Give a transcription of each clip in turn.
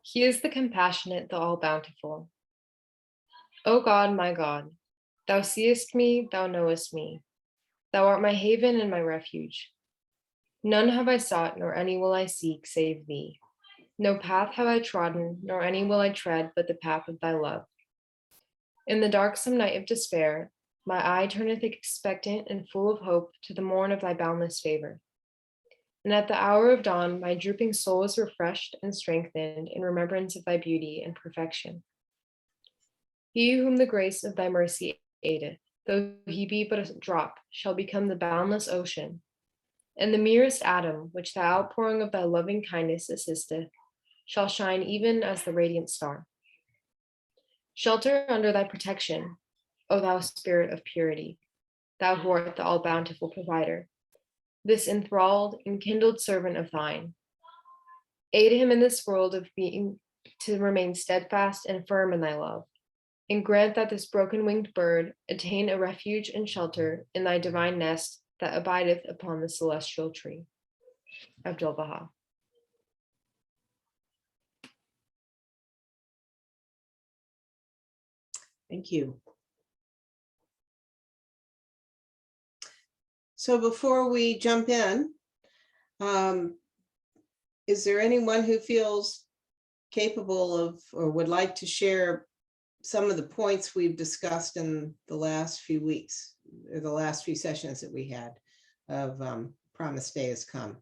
He is the compassionate, the all-bountiful. O God, my God, thou seest me, thou knowest me. Thou art my haven and my refuge. None have I sought, nor any will I seek, save thee. No path have I trodden, nor any will I tread, but the path of thy love. In the darksome night of despair, my eye turneth expectant and full of hope to the morn of thy boundless favor. And at the hour of dawn, my drooping soul is refreshed and strengthened in remembrance of thy beauty and perfection. He whom the grace of thy mercy aideth, though he be but a drop, shall become the boundless ocean. And the merest atom, which the outpouring of thy loving kindness assisteth, shall shine even as the radiant star. Shelter under thy protection, O thou spirit of purity, thou who art the all-bountiful provider, this enthralled, enkindled servant of thine. Aid him in this world of being to remain steadfast and firm in thy love, and grant that this broken-winged bird attain a refuge and shelter in thy divine nest that abideth upon the celestial tree. Abdul Baha. Thank you. So before we jump in, is there anyone who feels capable of or would like to share some of the points we've discussed in the last few weeks, or the last few sessions that we had of Promised Day Has Come?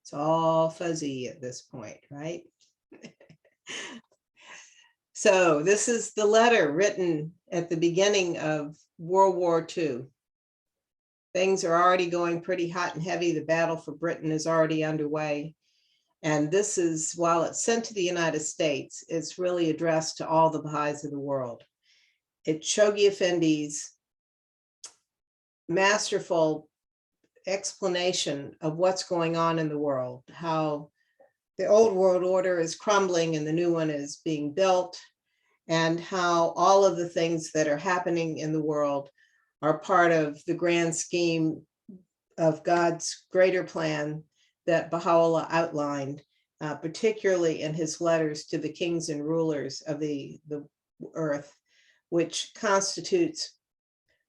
It's all fuzzy at this point, right? So this is the letter written at the beginning of World War II. Things are already going pretty hot and heavy. The battle for Britain is already underway. And this is, while it's sent to the United States, it's really addressed to all the Baha'is of the world. It's Shoghi Effendi's masterful explanation of what's going on in the world, how the old world order is crumbling and the new one is being built, and how all of the things that are happening in the world are part of the grand scheme of God's greater plan that Baha'u'llah outlined, particularly in his letters to the kings and rulers of the earth, which constitutes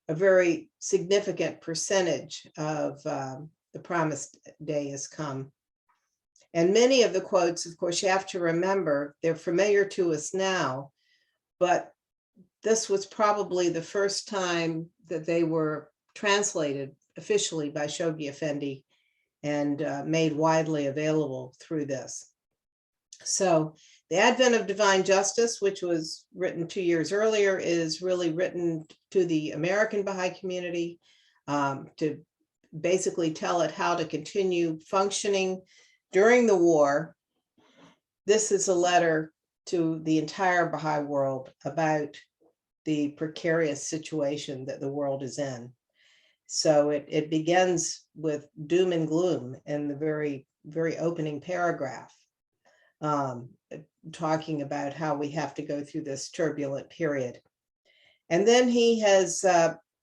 a very significant percentage of the promised day has come. And many of the quotes, of course, you have to remember, they're familiar to us now, but this was probably the first time that they were translated officially by Shoghi Effendi and made widely available through this. So the Advent of Divine Justice, which was written 2 years earlier, is really written to the American Baha'i community to basically tell it how to continue functioning during the war. This is a letter to the entire Baha'i world about the precarious situation that the world is in. So it begins with doom and gloom in the very, very opening paragraph, talking about how we have to go through this turbulent period. And then he has,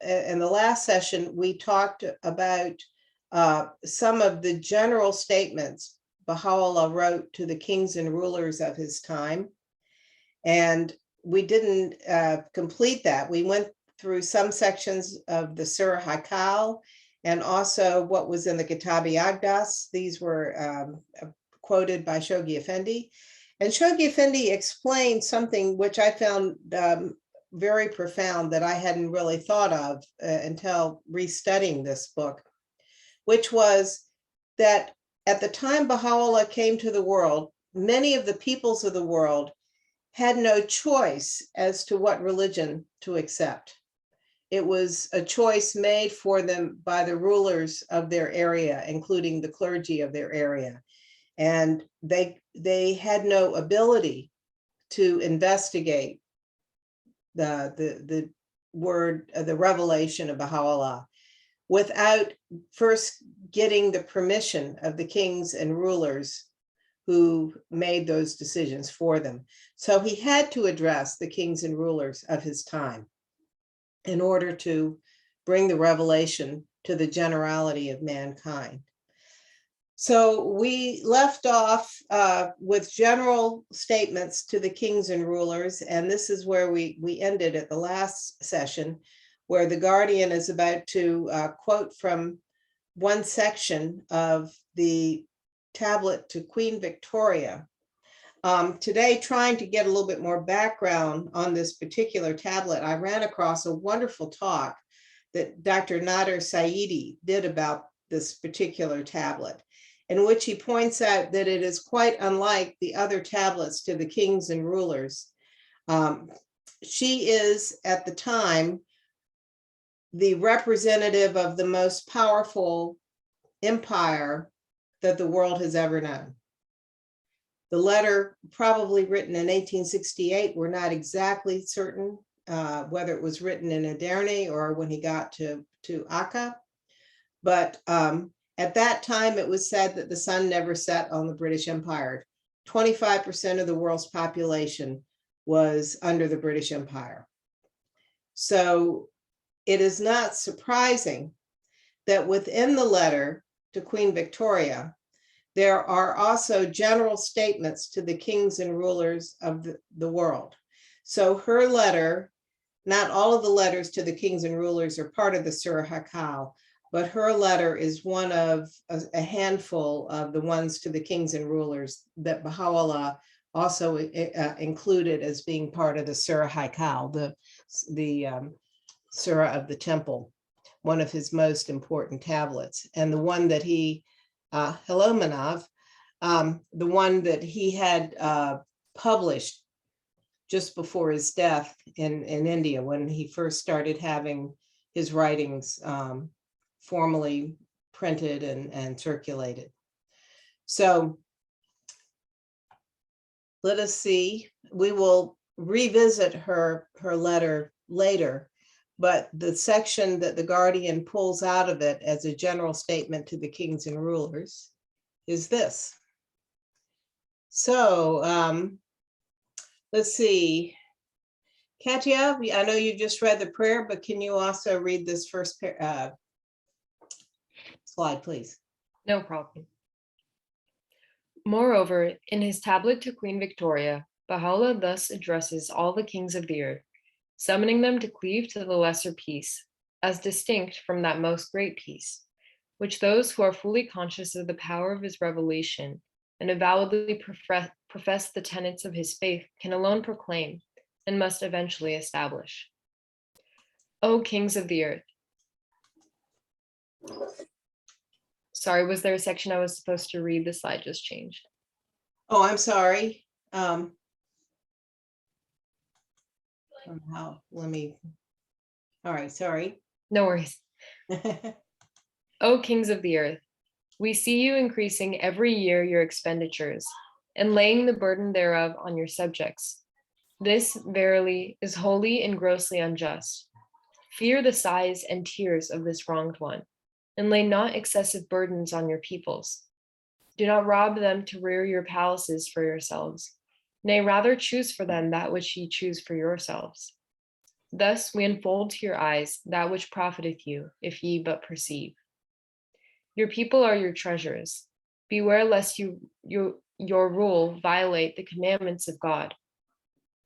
in the last session, we talked about some of the general statements Baha'u'llah wrote to the kings and rulers of his time. And we didn't complete that. We went through some sections of the Surah Haikal and also what was in the Kitab-i Aqdas. These were quoted by Shoghi Effendi. And Shoghi Effendi explained something which I found very profound that I hadn't really thought of until restudying this book, which was that at the time Baha'u'llah came to the world, many of the peoples of the world had no choice as to what religion to accept. It was a choice made for them by the rulers of their area, including the clergy of their area. And they had no ability to investigate the word, the revelation of Baha'u'llah without first getting the permission of the kings and rulers who made those decisions for them. So he had to address the kings and rulers of his time in order to bring the revelation to the generality of mankind. So we left off with general statements to the kings and rulers, and this is where we ended at the last session, where the Guardian is about to quote from one section of the tablet to Queen Victoria. Today, trying to get a little bit more background on this particular tablet, I ran across a wonderful talk that Dr. Nader Saidi did about this particular tablet, in which he points out that it is quite unlike the other tablets to the kings and rulers. She is, at the time, the representative of the most powerful empire that the world has ever known. The letter, probably written in 1868, we're not exactly certain whether it was written in Edirne or when he got to Akka. But at that time, it was said that the sun never set on the British Empire. 25% of the world's population was under the British Empire. So it is not surprising that within the letter to Queen Victoria, there are also general statements to the kings and rulers of the world. So her letter, not all of the letters to the kings and rulers are part of the Surah Hakal, but her letter is one of a handful of the ones to the kings and rulers that Baha'u'llah also included as being part of the Surah Hakal, the Surah of the Temple, one of his most important tablets. And the one that he, hello Manav, the one that he had published just before his death in India, when he first started having his writings formally printed and circulated. So let us see, we will revisit her letter later, but the section that the Guardian pulls out of it as a general statement to the kings and rulers is this. So let's see. Katia, I know you just read the prayer, but can you also read this first slide, please? No problem. Moreover, in his tablet to Queen Victoria, Baha'u'llah thus addresses all the kings of the earth, summoning them to cleave to the lesser peace, as distinct from that most great peace, which those who are fully conscious of the power of his revelation and avowedly profess the tenets of his faith can alone proclaim and must eventually establish. O kings of the earth. Sorry, was there a section I was supposed to read? The slide just changed. Oh, I'm sorry. All right, sorry. No worries. O kings of the earth, we see you increasing every year your expenditures and laying the burden thereof on your subjects. This, verily, is wholly and grossly unjust. Fear the sighs and tears of this wronged one, and lay not excessive burdens on your peoples. Do not rob them to rear your palaces for yourselves. Nay, rather choose for them that which ye choose for yourselves. Thus we unfold to your eyes that which profiteth you, if ye but perceive. Your people are your treasures. Beware lest your rule violate the commandments of God,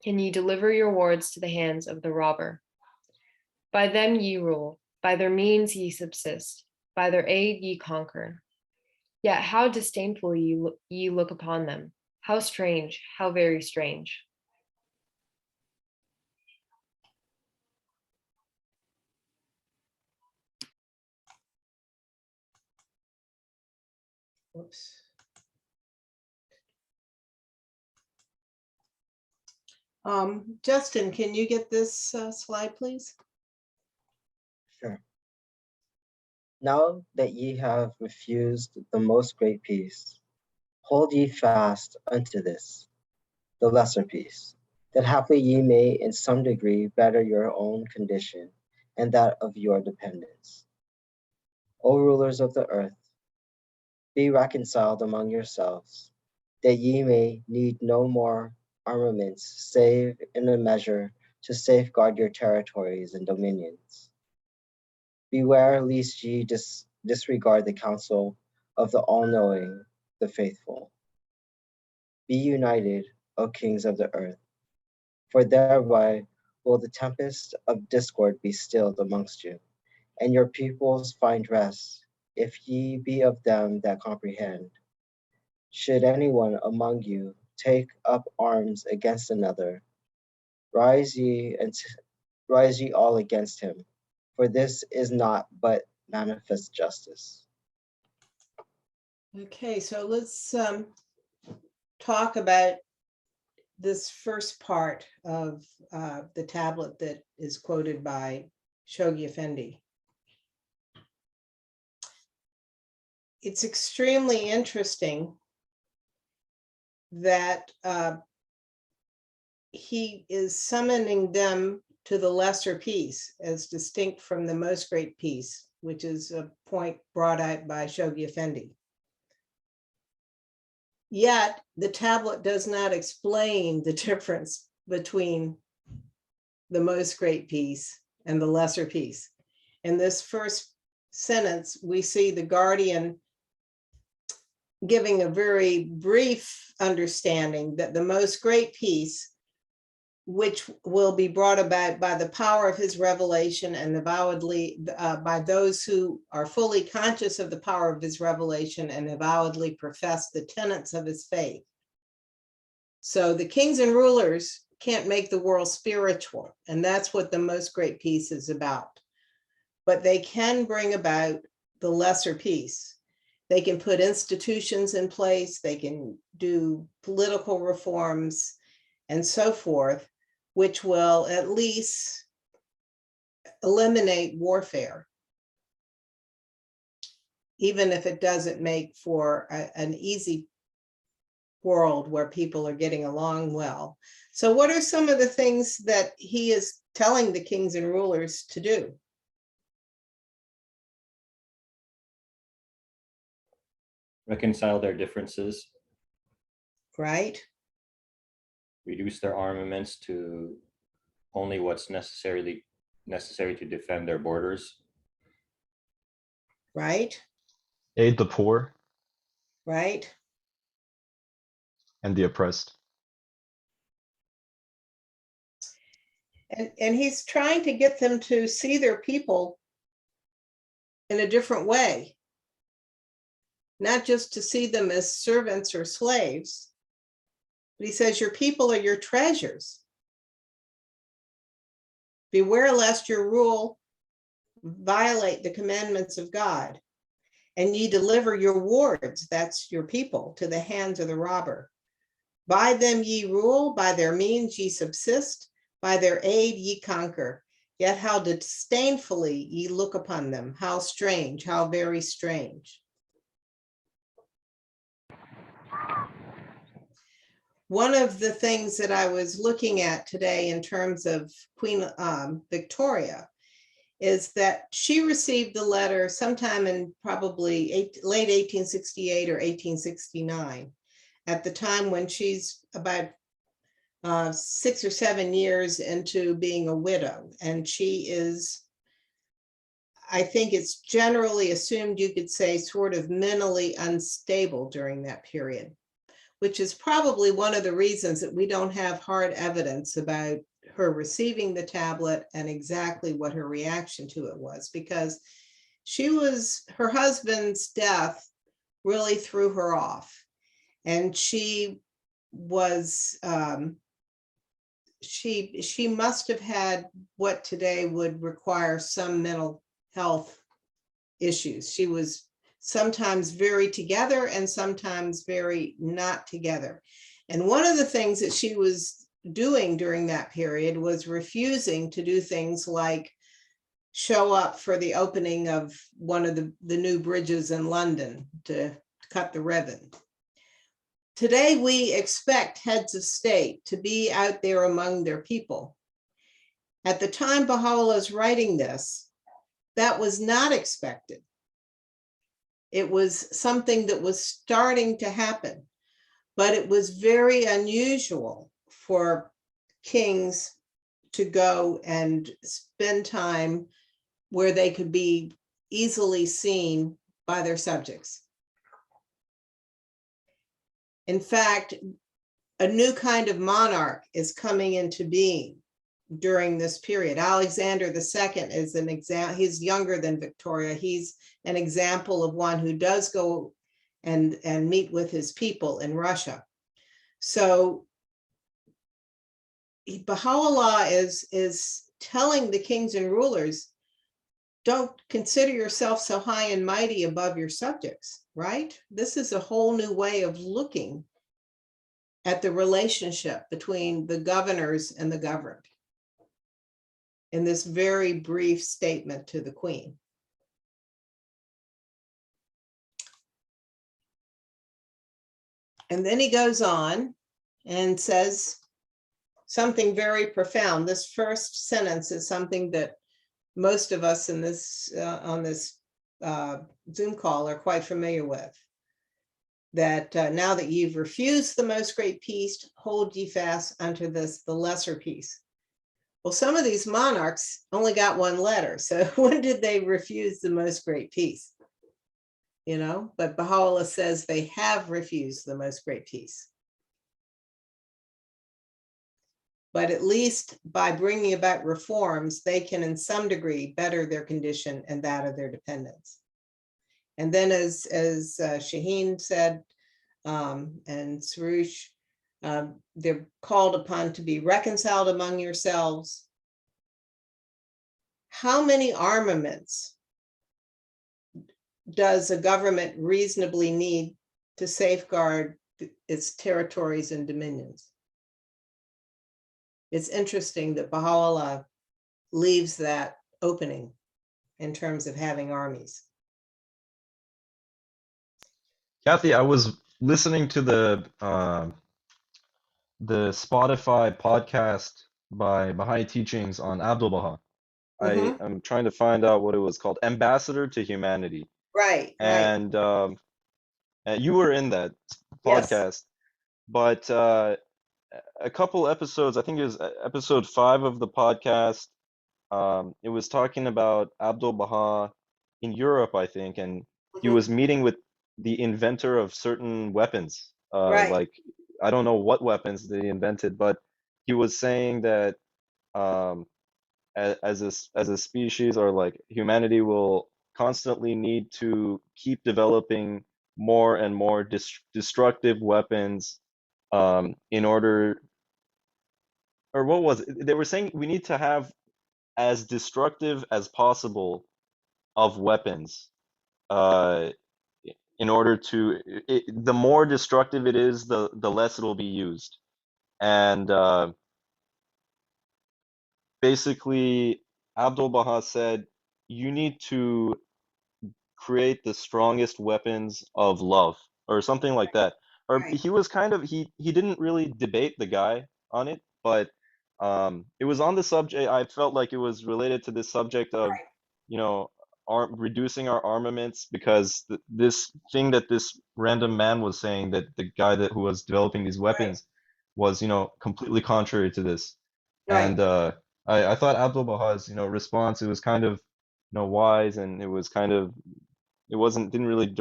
and ye deliver your wards to the hands of the robber. By them ye rule, by their means ye subsist, by their aid ye conquer. Yet how disdainfully ye look upon them, how strange, how very strange. Whoops. Justin, can you get this slide, please? Sure. Now that ye have refused the most great peace, hold ye fast unto this, the lesser peace, that haply ye may in some degree better your own condition and that of your dependents. O rulers of the earth, be reconciled among yourselves, that ye may need no more armaments, save in a measure to safeguard your territories and dominions. Beware lest ye disregard the counsel of the all-knowing, the faithful. Be united, O kings of the earth, for thereby will the tempest of discord be stilled amongst you, and your peoples find rest, if ye be of them that comprehend. Should anyone among you take up arms against another, rise ye all against him, for this is not but manifest justice. Okay, so let's talk about this first part of the tablet that is quoted by Shoghi Effendi. It's extremely interesting that he is summoning them to the lesser peace as distinct from the most great peace, which is a point brought out by Shoghi Effendi. Yet the tablet does not explain the difference between the most great peace and the lesser peace. In this first sentence, we see the guardian giving a very brief understanding that the most great peace, which will be brought about by the power of his revelation and avowedly by those who are fully conscious of the power of his revelation and avowedly profess the tenets of his faith. So the kings and rulers can't make the world spiritual, and that's what the most great peace is about. But they can bring about the lesser peace. They can put institutions in place, they can do political reforms and so forth, which will at least eliminate warfare, even if it doesn't make for an easy world where people are getting along well. So what are some of the things that he is telling the kings and rulers to do? Reconcile their differences, Right? reduce their armaments to only what's necessary to defend their borders, Right? Aid the poor Right? and the oppressed. And he's trying to get them to see their people in a different way, not just to see them as servants or slaves, but he says, your people are your treasures. Beware lest your rule violate the commandments of God, and ye deliver your wards, that's your people, to the hands of the robber. By them ye rule, by their means ye subsist, by their aid ye conquer. Yet how disdainfully ye look upon them, how strange, how very strange. One of the things that I was looking at today in terms of Queen Victoria is that she received the letter sometime in probably late 1868 or 1869, at the time when she's about 6 or 7 years into being a widow. And she is, I think it's generally assumed, you could say, sort of mentally unstable during that period, which is probably one of the reasons that we don't have hard evidence about her receiving the tablet and exactly what her reaction to it was, because her husband's death really threw her off. And she was, she must have had what today would require some mental health issues. She was sometimes very together and sometimes very not together. And one of the things that she was doing during that period was refusing to do things like show up for the opening of one of the new bridges in London to cut the ribbon. Today, we expect heads of state to be out there among their people. At the time Baha'u'llah is writing this, that was not expected. It was something that was starting to happen, but it was very unusual for kings to go and spend time where they could be easily seen by their subjects. In fact, a new kind of monarch is coming into being during this period. Alexander II is an example. He's younger than Victoria. He's an example of one who does go and meet with his people in Russia. So Baha'u'llah is telling the kings and rulers, don't consider yourself so high and mighty above your subjects, right? This is a whole new way of looking at the relationship between the governors and the governed in this very brief statement to the Queen. And then he goes on and says something very profound. This first sentence is something that most of us in this on this Zoom call are quite familiar with. That now that you've refused the most great peace, hold ye fast unto this, the lesser peace. Well, some of these monarchs only got one letter. So when did they refuse the most great peace? You know, but Baha'u'llah says they have refused the most great peace. But at least by bringing about reforms, they can in some degree better their condition and that of their dependents. And then as Shaheen said, and Sarush, they're called upon to be reconciled among yourselves. How many armaments does a government reasonably need to safeguard its territories and dominions? It's interesting that Baha'u'llah leaves that opening in terms of having armies. Kathy, I was listening to the Spotify podcast by Baha'i Teachings on Abdul Baha. Mhm. I'm trying to find out what it was called, Ambassador to Humanity. Right, right. And you were in that Yes. podcast, but a couple episodes, I think it was episode 5 of the podcast, it was talking about Abdul Baha in Europe, I think, and he Mhm. was meeting with the inventor of certain weapons. Right. Like, I don't know what weapons they invented, but he was saying that as a species, or like humanity, will constantly need to keep developing more and more destructive weapons in order, or what was it? They were saying we need to have as destructive as possible of weapons uh, in order to, the more destructive it is, the less it will be used. And basically, Abdul Baha said, you need to create the strongest weapons of love, or something like that. Or Right. he was kind of, he didn't really debate the guy on it, but it was on the subject. I felt like it was related to this subject of, you know, reducing our armaments, because this thing that this random man was saying, that the guy who was developing these Right. weapons was, completely contrary to this. Right. And I thought Abdul Baha's, response, it was kind of, wise, and it was kind of, didn't really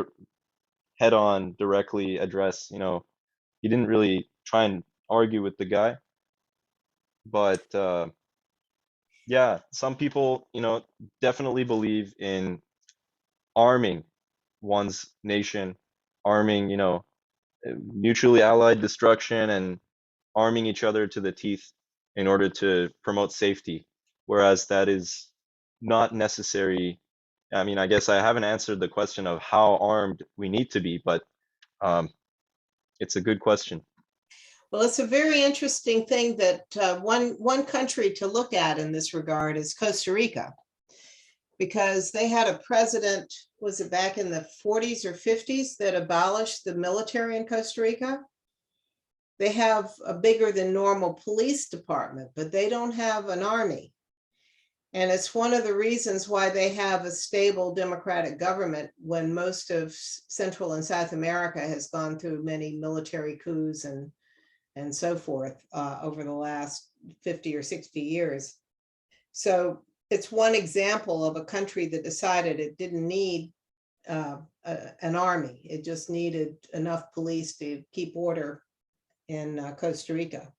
head on directly address, he didn't really try and argue with the guy. But yeah, some people, definitely believe in arming one's nation, arming, mutually allied destruction, and arming each other to the teeth in order to promote safety. Whereas that is not necessary. I mean, I guess I haven't answered the question of how armed we need to be, but it's a good question. Well, it's a very interesting thing that one country to look at in this regard is Costa Rica, because they had a president, was it back in the 40s or 50s, that abolished the military in Costa Rica. They have a bigger than normal police department, but they don't have an army. And it's one of the reasons why they have a stable democratic government when most of Central and South America has gone through many military coups and so forth over the last 50 or 60 years. So it's one example of a country that decided it didn't need an army. It just needed enough police to keep order in Costa Rica.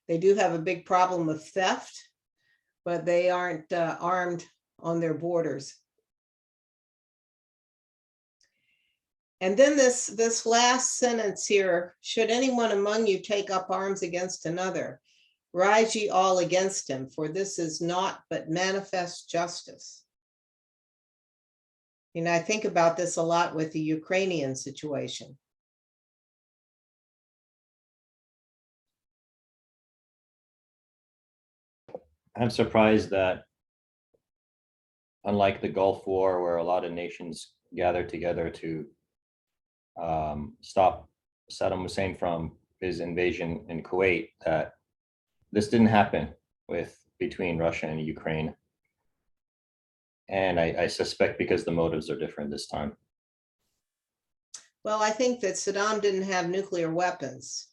They do have a big problem of theft, but they aren't armed on their borders. And then this last sentence here, should anyone among you take up arms against another, rise ye all against him, for this is not but manifest justice. You know, I think about this a lot with the Ukrainian situation. I'm surprised that, unlike the Gulf War, where a lot of nations gathered together to stop Saddam Hussein from his invasion in Kuwait, that this didn't happen between Russia and Ukraine. And I suspect because the motives are different this time. Well, I think that Saddam didn't have nuclear weapons.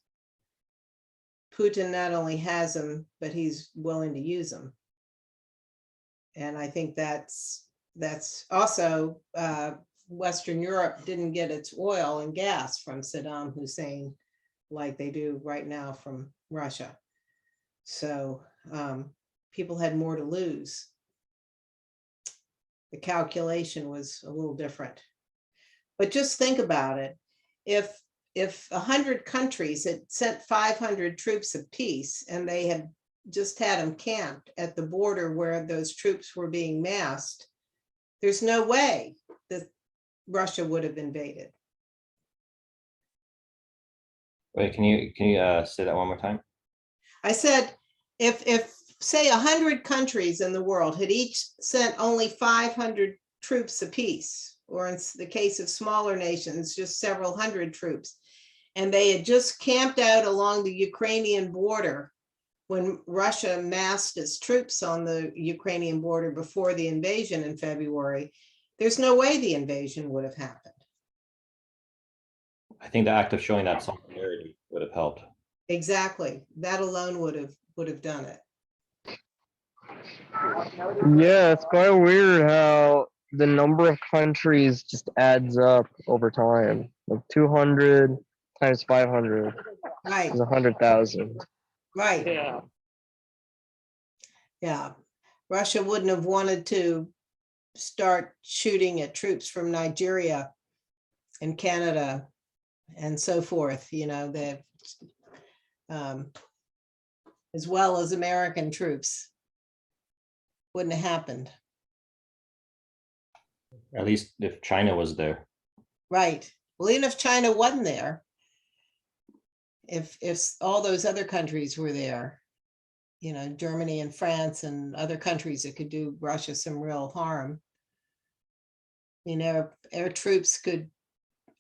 Putin not only has them, but he's willing to use them. And I think that's also Western Europe didn't get its oil and gas from Saddam Hussein like they do right now from Russia. So people had more to lose. The calculation was a little different. But just think about it. If 100 countries had sent 500 troops apiece and they had just had them camped at the border where those troops were being massed, there's no way that Russia would have invaded. Wait, can you say that one more time? I said, if say 100 countries in the world had each sent only 500 troops apiece, or in the case of smaller nations, just several hundred troops, and they had just camped out along the Ukrainian border when Russia massed its troops on the Ukrainian border before the invasion in February, there's no way the invasion would have happened. I think the act of showing that solidarity would have helped. Exactly. That alone would have done it. Yeah, it's kind of weird how the number of countries just adds up over time. Like 200 times 500 Right, is 100,000. right. Yeah. Yeah. Russia wouldn't have wanted to start shooting at troops from Nigeria and Canada and so forth, you know, as well as American troops. Wouldn't have happened. At least if China was there. Right. Well, even if China wasn't there, if all those other countries were there, you know, Germany and France and other countries that could do Russia some real harm, you know, air troops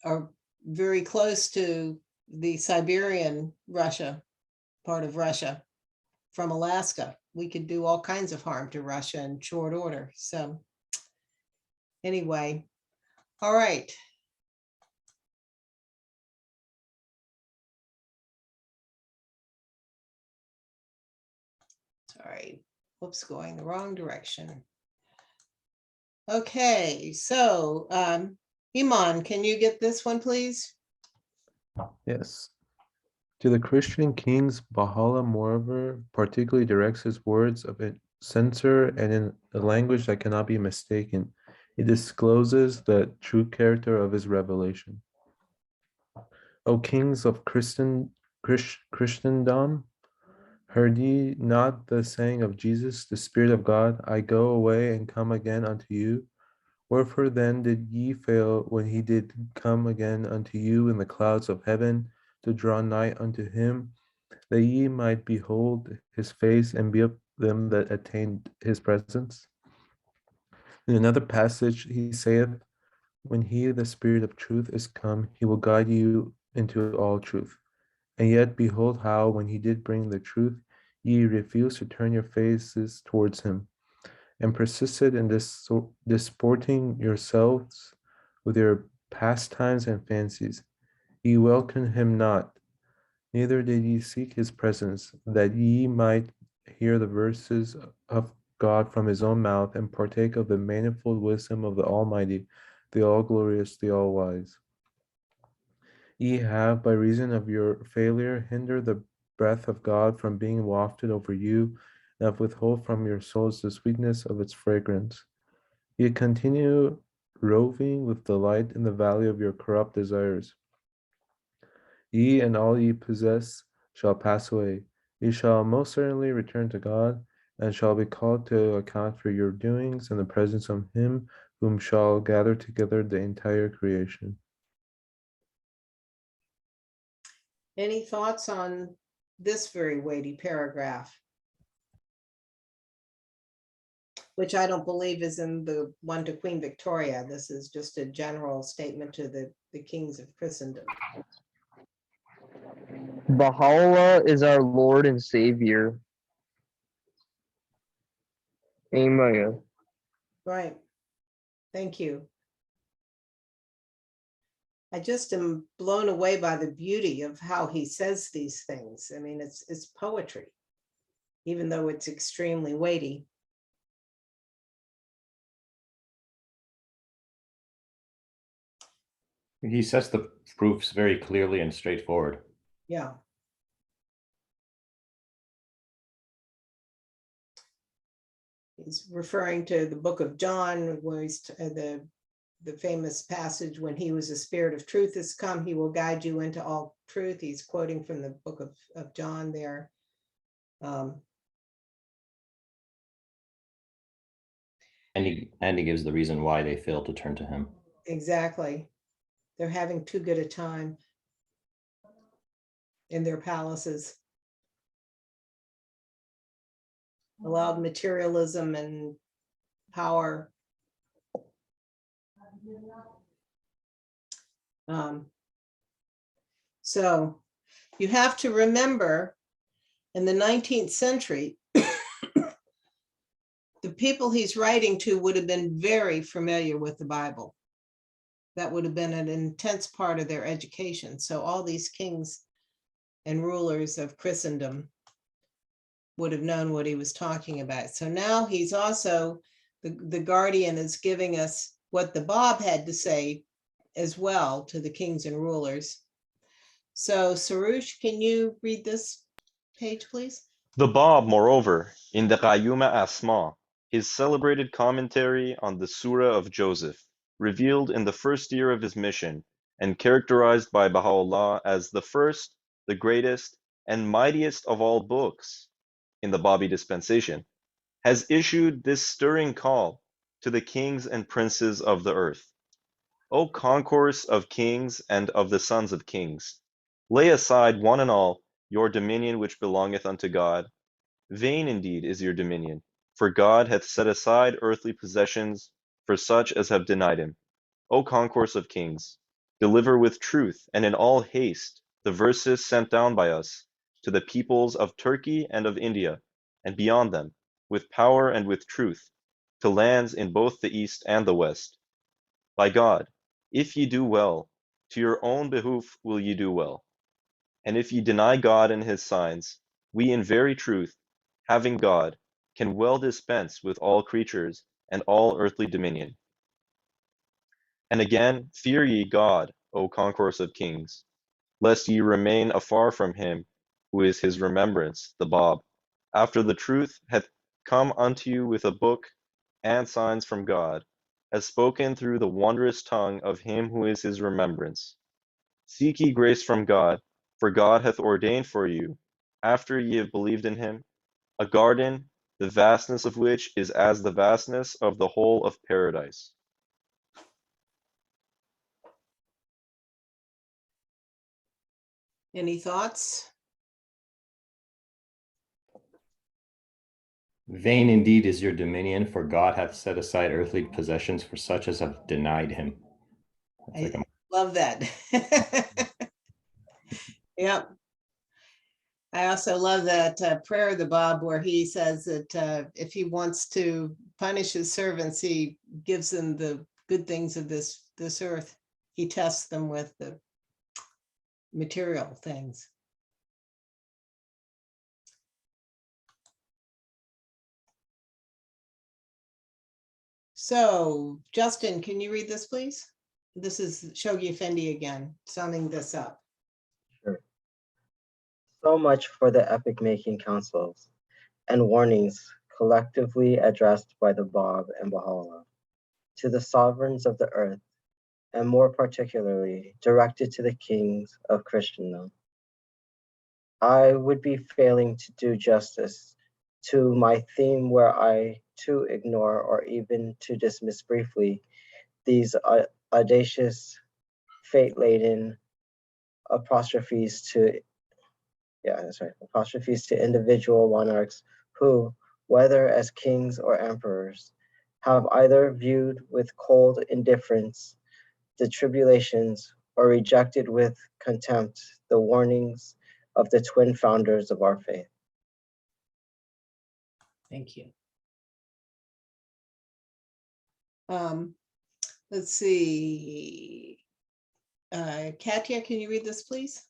are very close to the Siberian Russia, part of Russia, from Alaska. We could do all kinds of harm to Russia in short order. So anyway, all right. Sorry, whoops, going the wrong direction. Okay, so Iman, can you get this one, please? Yes. To the Christian kings, Baha'u'llah, moreover, particularly directs his words of censor and in a language that cannot be mistaken. It discloses the true character of his revelation. O kings of Christendom, heard ye not the saying of Jesus, the Spirit of God, I go away and come again unto you? Wherefore then did ye fail when he did come again unto you in the clouds of heaven to draw nigh unto him, that ye might behold his face and be of them that attained his presence? In another passage he saith, when he, the Spirit of truth, is come, he will guide you into all truth. And yet behold how, when he did bring the truth, ye refused to turn your faces towards him, and persisted in disporting yourselves with your pastimes and fancies. Ye welcomed him not, neither did ye seek his presence, that ye might hear the verses of God from his own mouth and partake of the manifold wisdom of the Almighty, the All-Glorious, the All-Wise. Ye have, by reason of your failure, hindered the breath of God from being wafted over you, and have withhold from your souls the sweetness of its fragrance. Ye continue roving with delight in the valley of your corrupt desires. Ye and all ye possess shall pass away. Ye shall most certainly return to God, and shall be called to account for your doings in the presence of him whom shall gather together the entire creation. Any thoughts on this very weighty paragraph? Which I don't believe is in the one to Queen Victoria. This is just a general statement to the kings of Christendom. Baha'u'llah is our Lord and Savior. Amen. Right. Thank you. I just am blown away by the beauty of how he says these things. I mean, it's poetry, even though it's extremely weighty. He sets the proofs very clearly and straightforward. Yeah. He's referring to the book of John, where he's the famous passage, when he was the spirit of truth has come, he will guide you into all truth. He's quoting from the book of John there. And he gives the reason why they failed to turn to him. Exactly. They're having too good a time in their palaces. Allowed materialism and power. So you have to remember, in the 19th century, the people he's writing to would have been very familiar with the Bible. That would have been an intense part of their education. So all these kings and rulers of Christendom would have known what he was talking about. So now he's also, the Guardian is giving us what the Bob had to say as well to the kings and rulers. So Sarush, can you read this page, please? The Bab, moreover, in the Qayyum Asma, his celebrated commentary on the Surah of Joseph, revealed in the first year of his mission, and characterized by Baha'u'llah as the first, the greatest, and mightiest of all books in the Babi dispensation, has issued this stirring call to the kings and princes of the earth. O concourse of kings and of the sons of kings, lay aside one and all your dominion which belongeth unto God. Vain indeed is your dominion, for God hath set aside earthly possessions for such as have denied him. O concourse of kings, deliver with truth and in all haste the verses sent down by us to the peoples of Turkey and of India, and beyond them, with power and with truth, to lands in both the east and the west. By God, if ye do well, to your own behoof will ye do well. And if ye deny God and his signs, we in very truth, having God, can well dispense with all creatures and all earthly dominion. And again, fear ye God, O concourse of kings, lest ye remain afar from him, who is his remembrance, the Bab, after the truth hath come unto you with a book and signs from God, as spoken through the wondrous tongue of him who is his remembrance. Seek ye grace from God, for God hath ordained for you, after ye have believed in him, a garden, the vastness of which is as the vastness of the whole of paradise. Any thoughts? Vain indeed is your dominion, for God hath set aside earthly possessions for such as have denied him. I love that. Yep. I also love that prayer of the Bob, where he says that if he wants to punish his servants, he gives them the good things of this earth. He tests them with the material things. So Justin, can you read this, please? This is Shoghi Effendi again, summing this up. Sure. So much for the epic-making councils and warnings collectively addressed by the Bab and Baha'u'llah to the sovereigns of the earth, and more particularly directed to the kings of Christendom. I would be failing to do justice to my theme were I to ignore or even to dismiss briefly these audacious, fate-laden apostrophes to individual monarchs who, whether as kings or emperors, have either viewed with cold indifference the tribulations or rejected with contempt the warnings of the twin founders of our faith. Thank you. Let's see. Katya, can you read this, please?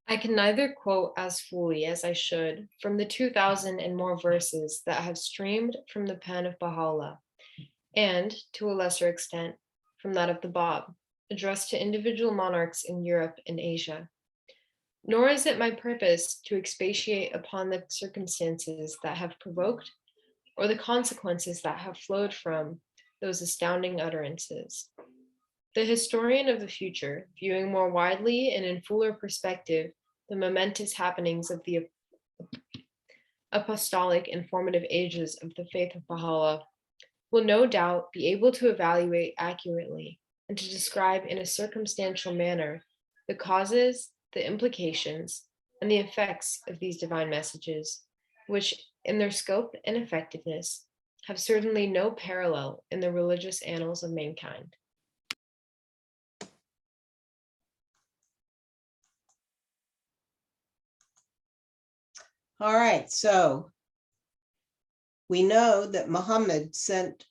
I can neither quote as fully as I should from the 2,000 and more verses that have streamed from the pen of Baha'u'llah, and, to a lesser extent, from that of the Bab, addressed to individual monarchs in Europe and Asia. Nor is it my purpose to expatiate upon the circumstances that have provoked or the consequences that have flowed from those astounding utterances. The historian of the future, viewing more widely and in fuller perspective the momentous happenings of the apostolic and formative ages of the faith of Baha'u'llah, will no doubt be able to evaluate accurately and to describe in a circumstantial manner the causes, the implications, and the effects of these divine messages, which, in their scope and effectiveness, have certainly no parallel in the religious annals of mankind. All right, so we know that Muhammad sent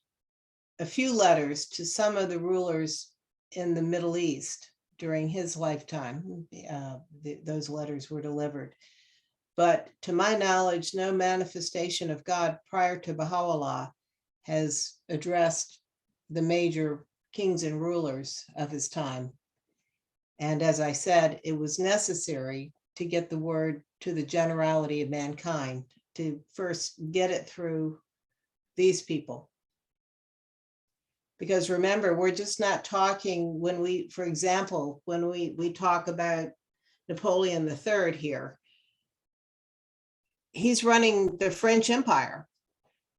a few letters to some of the rulers in the Middle East during his lifetime. Those letters were delivered. But to my knowledge, no manifestation of God prior to Baha'u'llah has addressed the major kings and rulers of his time. And as I said, it was necessary to get the word to the generality of mankind, to first get it through these people. Because remember, we're just not talking when we, for example, when we talk about Napoleon III here, he's running the French Empire,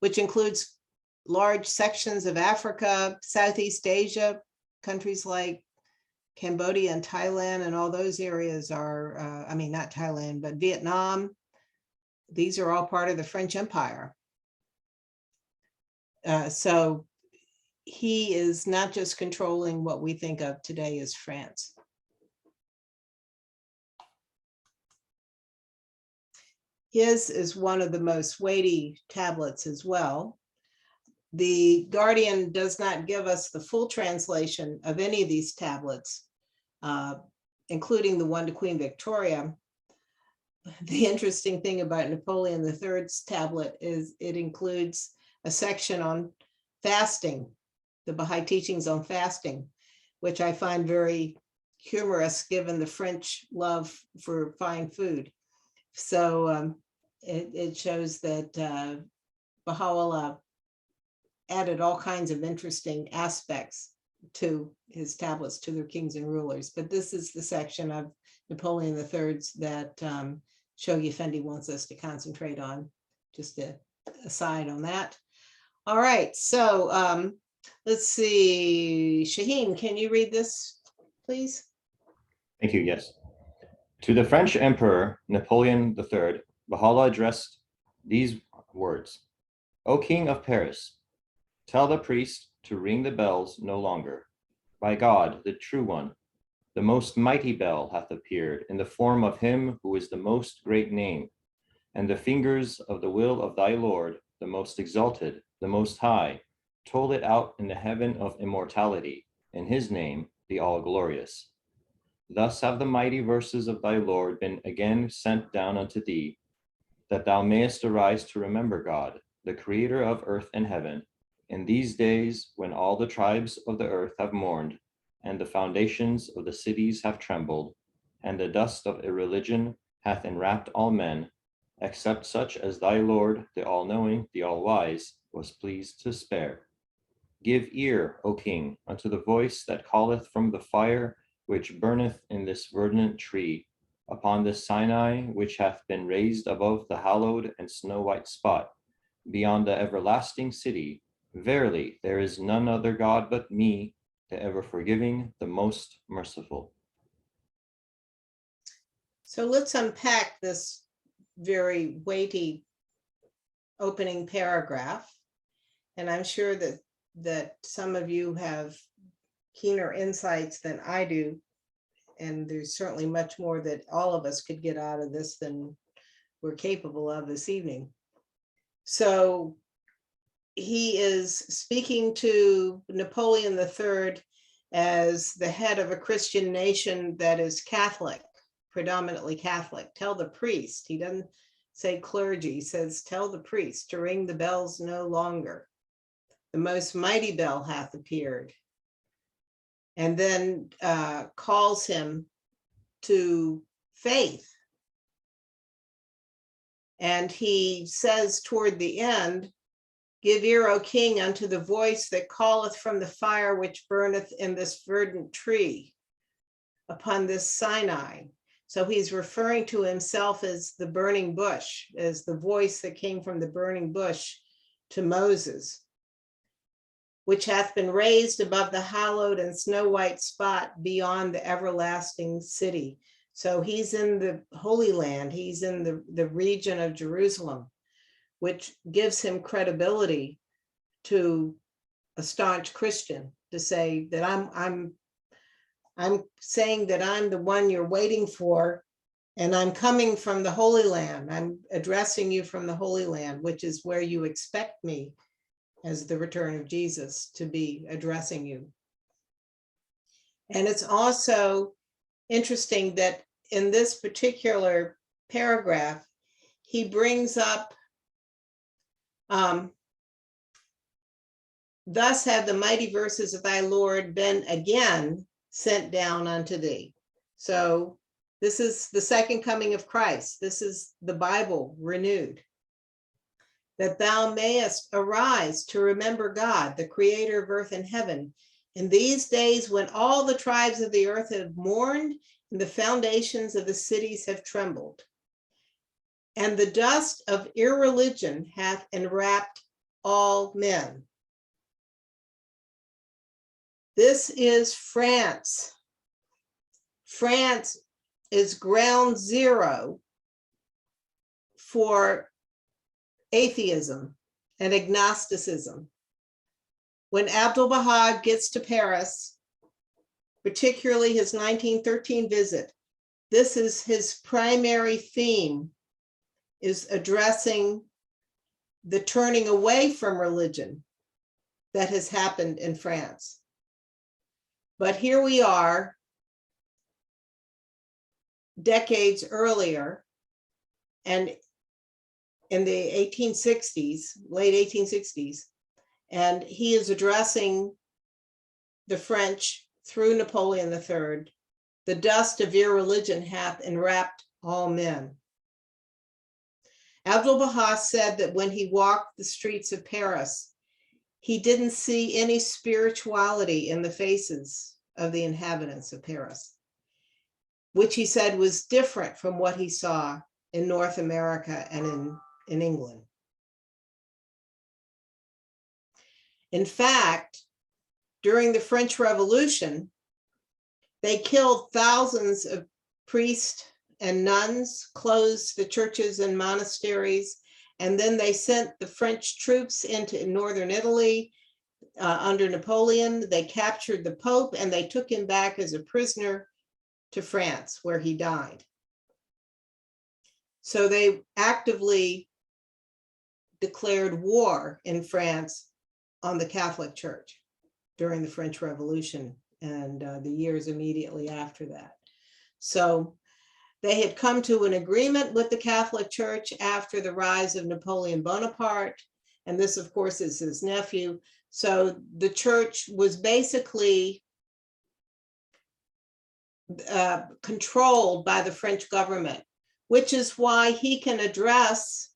which includes large sections of Africa, Southeast Asia, countries like Cambodia and Thailand, and all those areas are, not Thailand, but Vietnam. These are all part of the French Empire. So he is not just controlling what we think of today as France. His is one of the most weighty tablets as well. The Guardian does not give us the full translation of any of these tablets, including the one to Queen Victoria. The interesting thing about Napoleon III's tablet is it includes a section on fasting, the Baha'i teachings on fasting, which I find very humorous given the French love for fine food. So it shows that Baha'u'llah added all kinds of interesting aspects to his tablets, to their kings and rulers. But this is the section of Napoleon III's that Shoghi Effendi wants us to concentrate on. Just a aside on that. All right, so let's see. Shaheen, can you read this, please? Thank you, yes. To the French Emperor Napoleon III, Baha'u'llah addressed these words: O King of Paris, tell the priest to ring the bells no longer. By God, the true one, the most mighty bell hath appeared in the form of him who is the most great name, and the fingers of the will of thy Lord, the most exalted, the most high, toll it out in the heaven of immortality, in his name, the all-glorious. Thus have the mighty verses of thy Lord been again sent down unto thee, that thou mayest arise to remember God, the creator of earth and heaven, in these days when all the tribes of the earth have mourned, and the foundations of the cities have trembled, and the dust of irreligion hath enwrapped all men, except such as thy Lord, the all-knowing, the all-wise, was pleased to spare. Give ear, O King, unto the voice that calleth from the fire which burneth in this verdant tree, upon this Sinai which hath been raised above the hallowed and snow-white spot, beyond the everlasting city. Verily, there is none other God but me, the ever-forgiving, the most merciful. So let's unpack this very weighty opening paragraph. And I'm sure that some of you have keener insights than I do. And there's certainly much more that all of us could get out of this than we're capable of this evening. So he is speaking to Napoleon III as the head of a Christian nation that is Catholic, predominantly Catholic. Tell the priest, he doesn't say clergy, he says, tell the priest to ring the bells no longer. The most mighty bell hath appeared. And then calls him to faith. And he says toward the end, give ear, O King, unto the voice that calleth from the fire which burneth in this verdant tree, upon this Sinai. So he's referring to himself as the burning bush, as the voice that came from the burning bush to Moses, which hath been raised above the hallowed and snow-white spot beyond the everlasting city. So he's in the Holy Land, he's in the region of Jerusalem, which gives him credibility to a staunch Christian to say that I'm saying that I'm the one you're waiting for, and I'm coming from the Holy Land. I'm addressing you from the Holy Land, which is where you expect me as the return of Jesus to be addressing you. And it's also interesting that in this particular paragraph, he brings up, thus have the mighty verses of thy Lord been again sent down unto thee. So this is the second coming of Christ. This is the Bible renewed. That thou mayest arise to remember God, the creator of earth and heaven, in these days when all the tribes of the earth have mourned and the foundations of the cities have trembled. And the dust of irreligion hath enwrapped all men. This is France. France is ground zero for atheism and agnosticism. When Abdu'l-Baha gets to Paris, particularly his 1913 visit, this is his primary theme, is addressing the turning away from religion that has happened in France. But here we are, decades earlier, and in the 1860s, late 1860s, and he is addressing the French through Napoleon III. The dust of irreligion hath enwrapped all men. Abdu'l-Baha said that when he walked the streets of Paris, he didn't see any spirituality in the faces of the inhabitants of Paris, which he said was different from what he saw in North America and in England. In fact, during the French Revolution, they killed thousands of priests and nuns, closed the churches and monasteries, and then they sent the French troops into northern Italy under Napoleon. They captured the Pope and they took him back as a prisoner to France, where he died. So they actively declared war in France on the Catholic Church during the French Revolution and the years immediately after that. So they had come to an agreement with the Catholic Church after the rise of Napoleon Bonaparte And this, of course, is his nephew. So the church was basically controlled by the French government, which is why he can address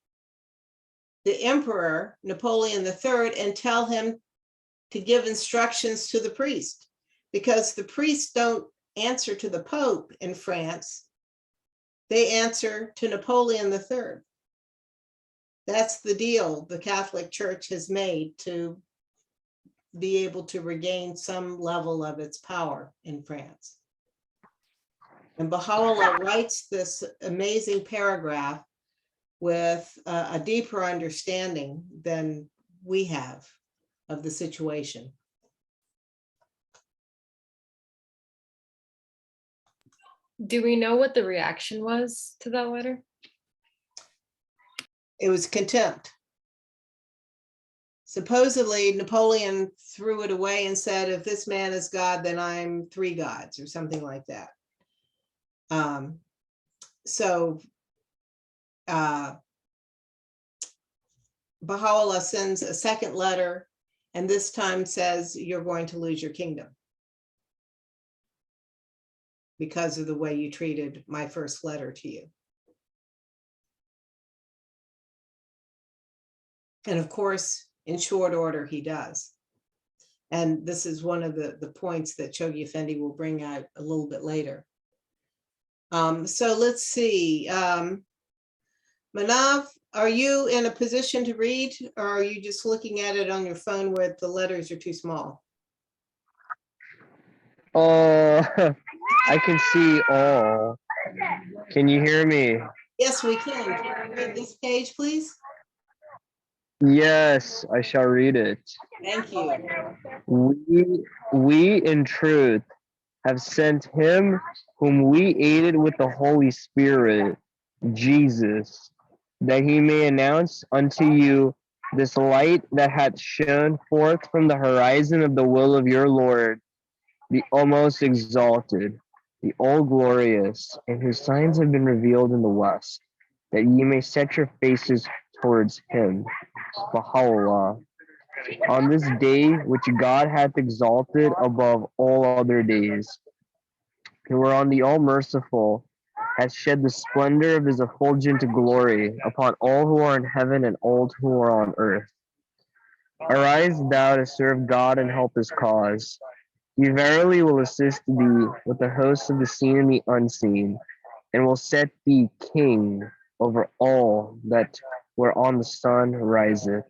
the emperor, Napoleon III, and tell him to give instructions to the priest, because the priests don't answer to the Pope in France. They answer to Napoleon III. That's the deal the Catholic Church has made to be able to regain some level of its power in France. And Baha'u'llah writes this amazing paragraph with a deeper understanding than we have of the situation. Do we know what the reaction was to that letter? It was contempt. Supposedly, Napoleon threw it away and said, if this man is God, then I'm three gods, or something like that. Baha'u'llah sends a second letter, and this time says, you're going to lose your kingdom because of the way you treated my first letter to you. And of course, in short order, he does. And this is one of the points that Chogi Effendi will bring out a little bit later. So let's see. Manav, are you in a position to read, or are you just looking at it on your phone where the letters are too small? I can see all. Can you hear me? Yes, we can. Can you read this page, please? Yes, I shall read it. Thank you. We in truth have sent him whom we aided with the Holy Spirit, Jesus, that he may announce unto you this light that hath shone forth from the horizon of the will of your Lord, the almost exalted, the all glorious, and whose signs have been revealed in the west, that ye may set your faces towards him, Baha'u'llah, on this day which God hath exalted above all other days, and whereon the All-Merciful hath shed the splendor of his effulgent glory upon all who are in heaven and all who are on earth. Arise thou to serve God and help his cause. He verily will assist thee with the hosts of the seen and the unseen, and will set thee king over all that whereon the sun riseth.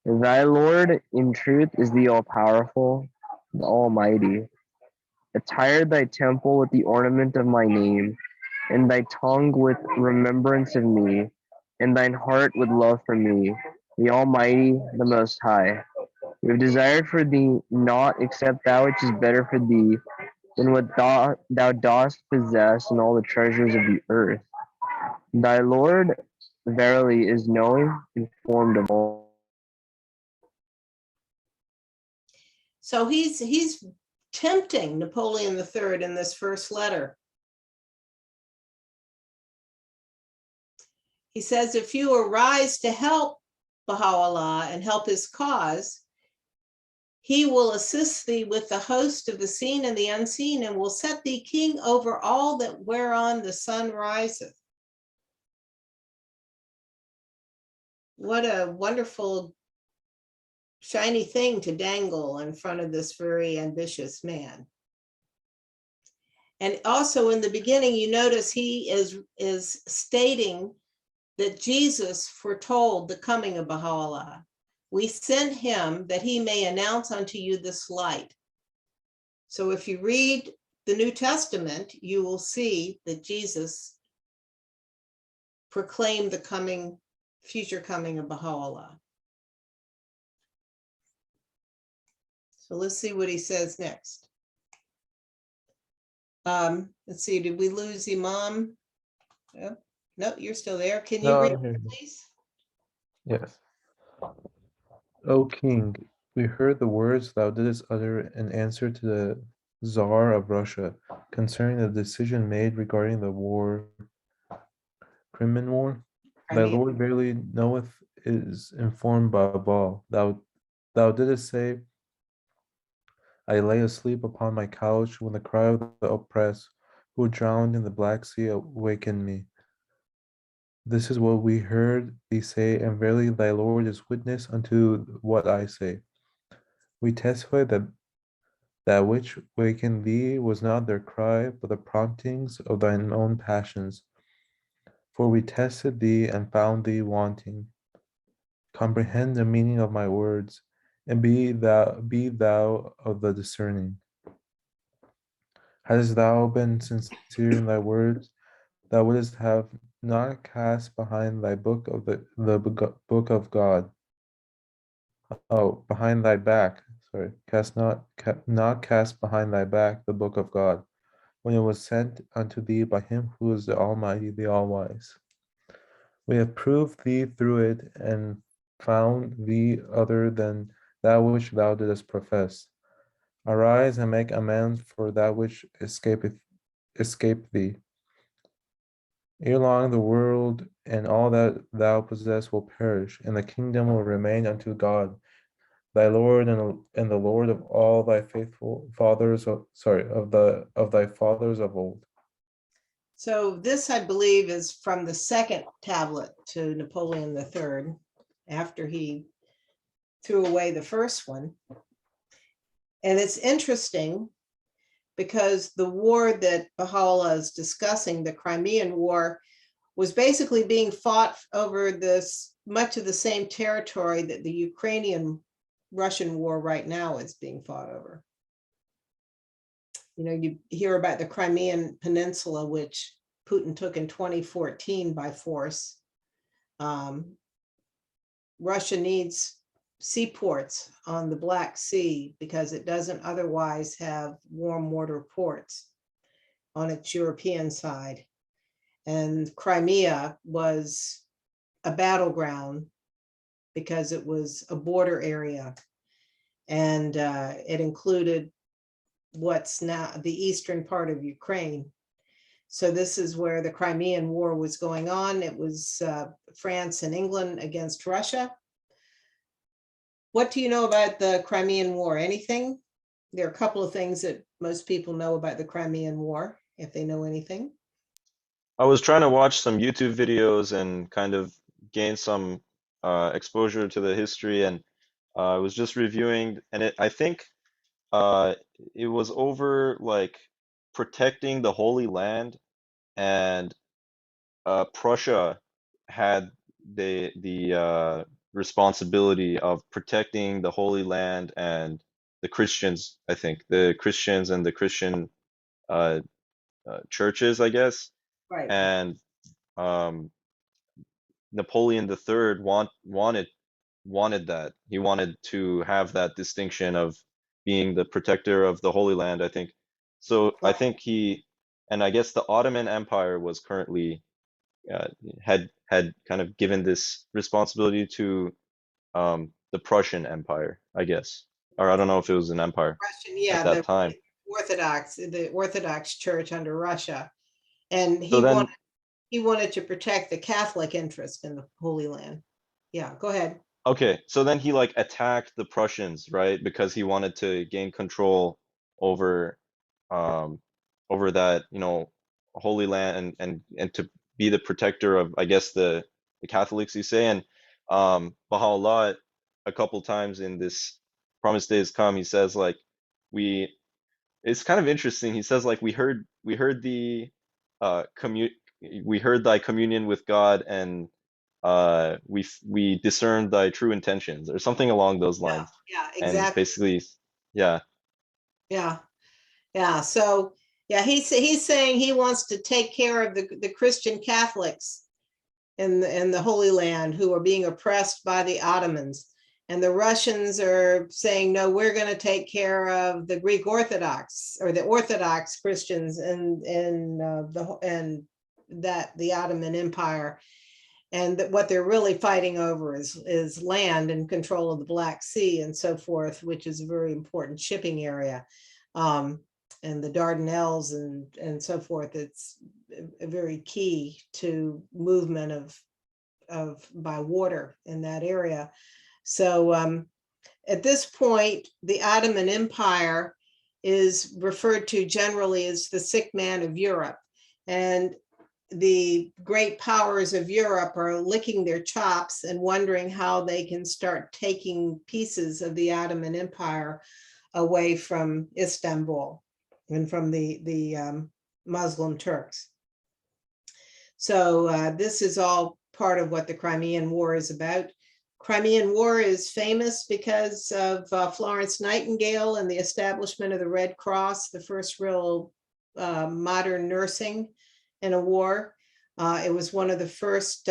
Thy Lord in truth is the all-powerful, the Almighty. Attire thy temple with the ornament of my name, and thy tongue with remembrance of me, and thine heart with love for me, the Almighty, the Most High. We have desired for thee naught except that which is better for thee than what thou dost possess in all the treasures of the earth. Thy Lord verily is knowing, informed of all. So he's tempting Napoleon III in this first letter. He says, if you arise to help Baha'u'llah and help his cause, he will assist thee with the host of the seen and the unseen, and will set thee king over all that whereon the sun riseth. What a wonderful, shiny thing to dangle in front of this very ambitious man. And also in the beginning, you notice he is stating that Jesus foretold the coming of Baha'u'llah. We sent him that he may announce unto you this light. So if you read the New Testament, you will see that Jesus proclaimed the future coming of Baha'u'llah. So let's see what he says next. Let's see, did we lose Imam? No, you're still there. Can you No, read, I'm here. please? Yes. O king, we heard the words thou didst utter in answer to the Tsar of Russia concerning the decision made regarding the war, Crimean War. Thy Crimea. Lord verily knoweth is informed above all. Thou didst say, I lay asleep upon my couch when the cry of the oppressed, who drowned in the Black Sea, awakened me. This is what we heard thee say, and verily thy Lord is witness unto what I say. We testify that which wakened thee was not their cry, but the promptings of thine own passions. For we tested thee and found thee wanting. Comprehend the meaning of my words, and be thou of the discerning. Hadst thou been sincere in thy words, thou wouldst have not cast behind thy book of the book of God. Oh, behind thy back. Sorry, not cast behind thy back the book of God, when it was sent unto thee by him who is the Almighty, the All-Wise. We have proved thee through it, and found thee other than that which thou didst profess. Arise and make amends for that which escaped thee. Ere long the world and all that thou possess will perish, and the kingdom will remain unto God, thy Lord, and the Lord of all thy faithful fathers. Of thy fathers of old. So this, I believe, is from the second tablet to Napoleon III, after he threw away the first one. And it's interesting because the war that Baha'u'llah is discussing, the Crimean War, was basically being fought over this much of the same territory that the Ukrainian-Russian war right now is being fought over. You know, you hear about the Crimean Peninsula, which Putin took in 2014 by force. Russia needs seaports on the Black Sea because it doesn't otherwise have warm water ports on its European side. And Crimea was a battleground because it was a border area. And it included what's now the eastern part of Ukraine. So this is where the Crimean War was going on. It was France and England against Russia. What do you know about the Crimean War? Anything? There are a couple of things that most people know about the Crimean War, if they know anything. I was trying to watch some YouTube videos and kind of gain some exposure to the history, and I was just reviewing, and I think it was over like protecting the Holy Land, and Prussia had the responsibility of protecting the Holy Land and the Christians. I think the Christians and the Christian uh, churches, I guess, Right. and um, Napoleon III wanted that. He wanted to have that distinction of being the protector of the Holy Land, I think. So I think and I guess the Ottoman Empire was currently had kind of given this responsibility to the Prussian Empire, I guess, or I don't know if it was an empire Russian, at yeah, that time. the Orthodox Church under Russia. And So then, he wanted to protect the Catholic interest in the Holy Land. Yeah, go ahead. okay, so then he like attacked the Prussians, right? Because he wanted to gain control over um over that, Holy Land, and to be the protector of, I guess, the Catholics, you say. And Baha'u'llah, a couple times in this Promised Days Come, he says like we it's kind of interesting. He says like we heard the commu we heard thy communion with God, and we discerned thy true intentions, or something along those Yeah, lines. yeah, And exactly. basically, yeah. Yeah, yeah. So yeah, he's saying he wants to take care of the Christian Catholics in the Holy Land who are being oppressed by the Ottomans. And the Russians are saying, no, we're going to take care of the Greek Orthodox, or the Orthodox Christians in the Ottoman Empire. And that what they're really fighting over is land and control of the Black Sea and so forth, which is a very important shipping area. And the Dardanelles and so forth. It's very key to movement by water in that area. So at this point, the Ottoman Empire is referred to generally as the sick man of Europe. And the great powers of Europe are licking their chops and wondering how they can start taking pieces of the Ottoman Empire away from Istanbul and from the Muslim Turks. So this is all part of what the Crimean War is about. Crimean War is famous because of Florence Nightingale and the establishment of the Red Cross, the first real modern nursing in a war. It was one of the first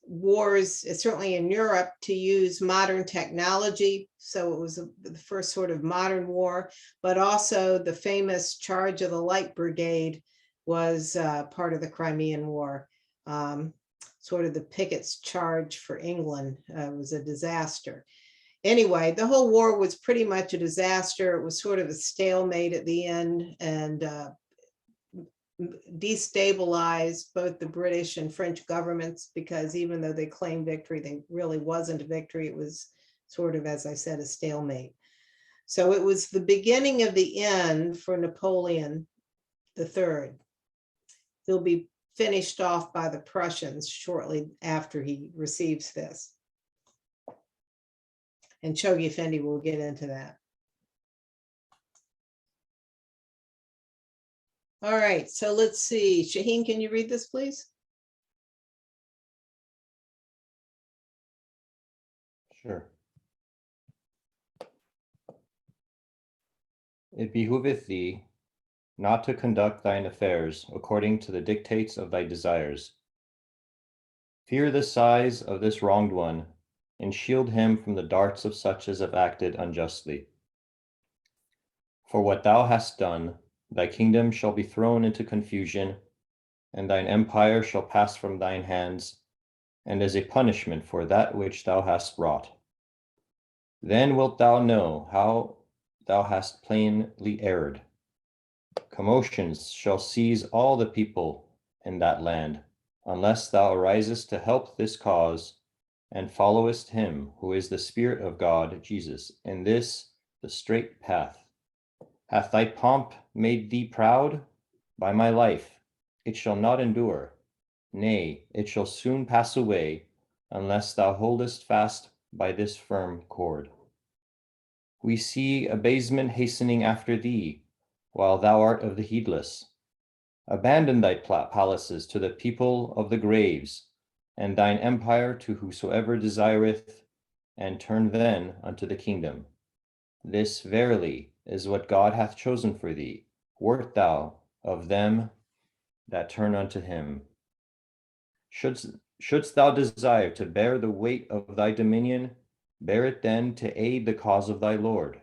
wars, certainly in Europe, to use modern technology. So it was the first sort of modern war, but also the famous Charge of the Light Brigade was part of the Crimean War. Sort of the Pickett's charge for England was a disaster. Anyway, the whole war was pretty much a disaster. It was sort of a stalemate at the end, and destabilized both the British and French governments, because even though they claimed victory, they really wasn't a victory. It was sort of, as I said, a stalemate. So it was the beginning of the end for Napoleon III. He'll be finished off by the Prussians shortly after he receives this. And Chogi Effendi will get into that. All right, so let's see. Shaheen, can you read this, please? Sure. It behooveth thee not to conduct thine affairs according to the dictates of thy desires. Fear the size of this wronged one, and shield him from the darts of such as have acted unjustly. For what thou hast done, thy kingdom shall be thrown into confusion, and thine empire shall pass from thine hands, and as a punishment for that which thou hast wrought. Then wilt thou know how thou hast plainly erred. Commotions shall seize all the people in that land, unless thou arisest to help this cause, and followest him who is the Spirit of God, Jesus, in this the straight path. Hath thy pomp made thee proud? By my life, it shall not endure. Nay, it shall soon pass away, unless thou holdest fast by this firm cord. We see abasement hastening after thee, while thou art of the heedless. Abandon thy palaces to the people of the graves, and thine empire to whosoever desireth, and turn then unto the kingdom. This verily is what God hath chosen for thee, wert thou of them that turn unto him. Shouldst thou desire to bear the weight of thy dominion, bear it then to aid the cause of thy Lord.